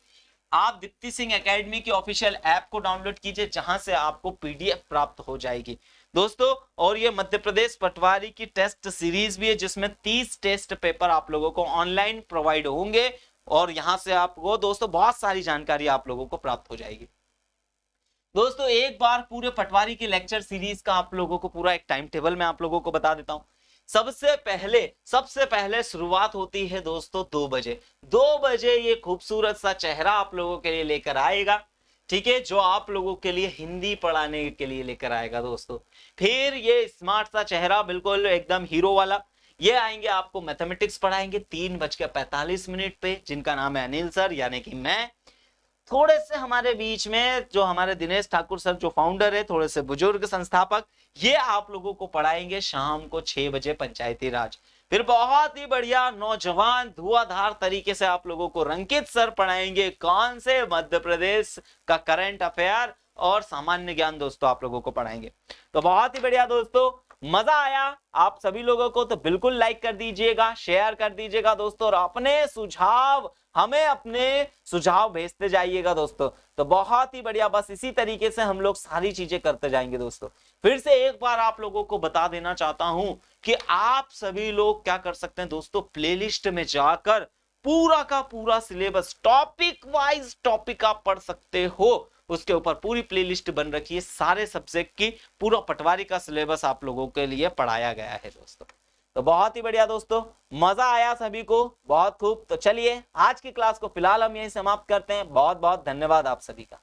आप दीप्ति सिंह एकेडमी की ऑफिशियल ऐप को डाउनलोड कीजिए जहां से आपको PDF प्राप्त हो जाएगी दोस्तों। और ये मध्य प्रदेश पटवारी की टेस्ट सीरीज भी है जिसमें 30 टेस्ट पेपर आप लोगों को ऑनलाइन प्रोवाइड होंगे और यहां से आपको दोस्तों बहुत सारी जानकारी आप लोगों को प्राप्त हो जाएगी। दोस्तों एक बार पूरे पटवारी की लेक्चर सीरीज का आप लोगों को पूरा एक टाइम टेबल में आप लोगों को बता देता हूं। सबसे पहले शुरुआत होती है दोस्तों 2 बजे। 2 बजे ये खूबसूरत सा चेहरा आप लोगों के लिए लेकर आएगा, ठीक है, जो आप लोगों के लिए हिंदी पढ़ाने के लिए लेकर आएगा दोस्तों। फिर ये स्मार्ट सा चेहरा बिल्कुल एकदम हीरो वाला, ये आएंगे आपको मैथमेटिक्स पढ़ाएंगे 3:45 पे, जिनका नाम है अनिल सर यानी कि मैं। थोड़े से हमारे बीच में जो हमारे दिनेश ठाकुर सर जो फाउंडर है, थोड़े से बुजुर्ग संस्थापक, ये आप लोगों को पढ़ाएंगे शाम को 6 बजे पंचायती राज। फिर बहुत ही बढ़िया नौजवान धुआंधार तरीके से आप लोगों को रंकित सर पढ़ाएंगे कौन से, मध्य प्रदेश का करंट अफेयर और सामान्य ज्ञान दोस्तों आप लोगों को पढ़ाएंगे। तो बहुत ही बढ़िया दोस्तों, मजा आया आप सभी लोगों को तो बिल्कुल लाइक कर दीजिएगा, शेयर कर दीजिएगा दोस्तों, और अपने सुझाव हमें अपने सुझाव भेजते जाइएगा दोस्तों। तो बहुत ही बढ़िया, बस इसी तरीके से हम लोग सारी चीजें करते जाएंगे दोस्तों। फिर से एक बार आप लोगों को बता देना चाहता हूं कि आप सभी लोग क्या कर सकते हैं दोस्तों, प्लेलिस्ट में जाकर पूरा का पूरा सिलेबस टॉपिक वाइज टॉपिक आप पढ़ सकते हो। उसके ऊपर पूरी प्लेलिस्ट बन रखी है, सारे सब्जेक्ट की पूरा पटवारी का सिलेबस आप लोगों के लिए पढ़ाया गया है दोस्तों। तो बहुत ही बढ़िया दोस्तों, मजा आया सभी को, बहुत खूब। तो चलिए आज की क्लास को फिलहाल हम यहीं समाप्त करते हैं। बहुत बहुत धन्यवाद आप सभी का।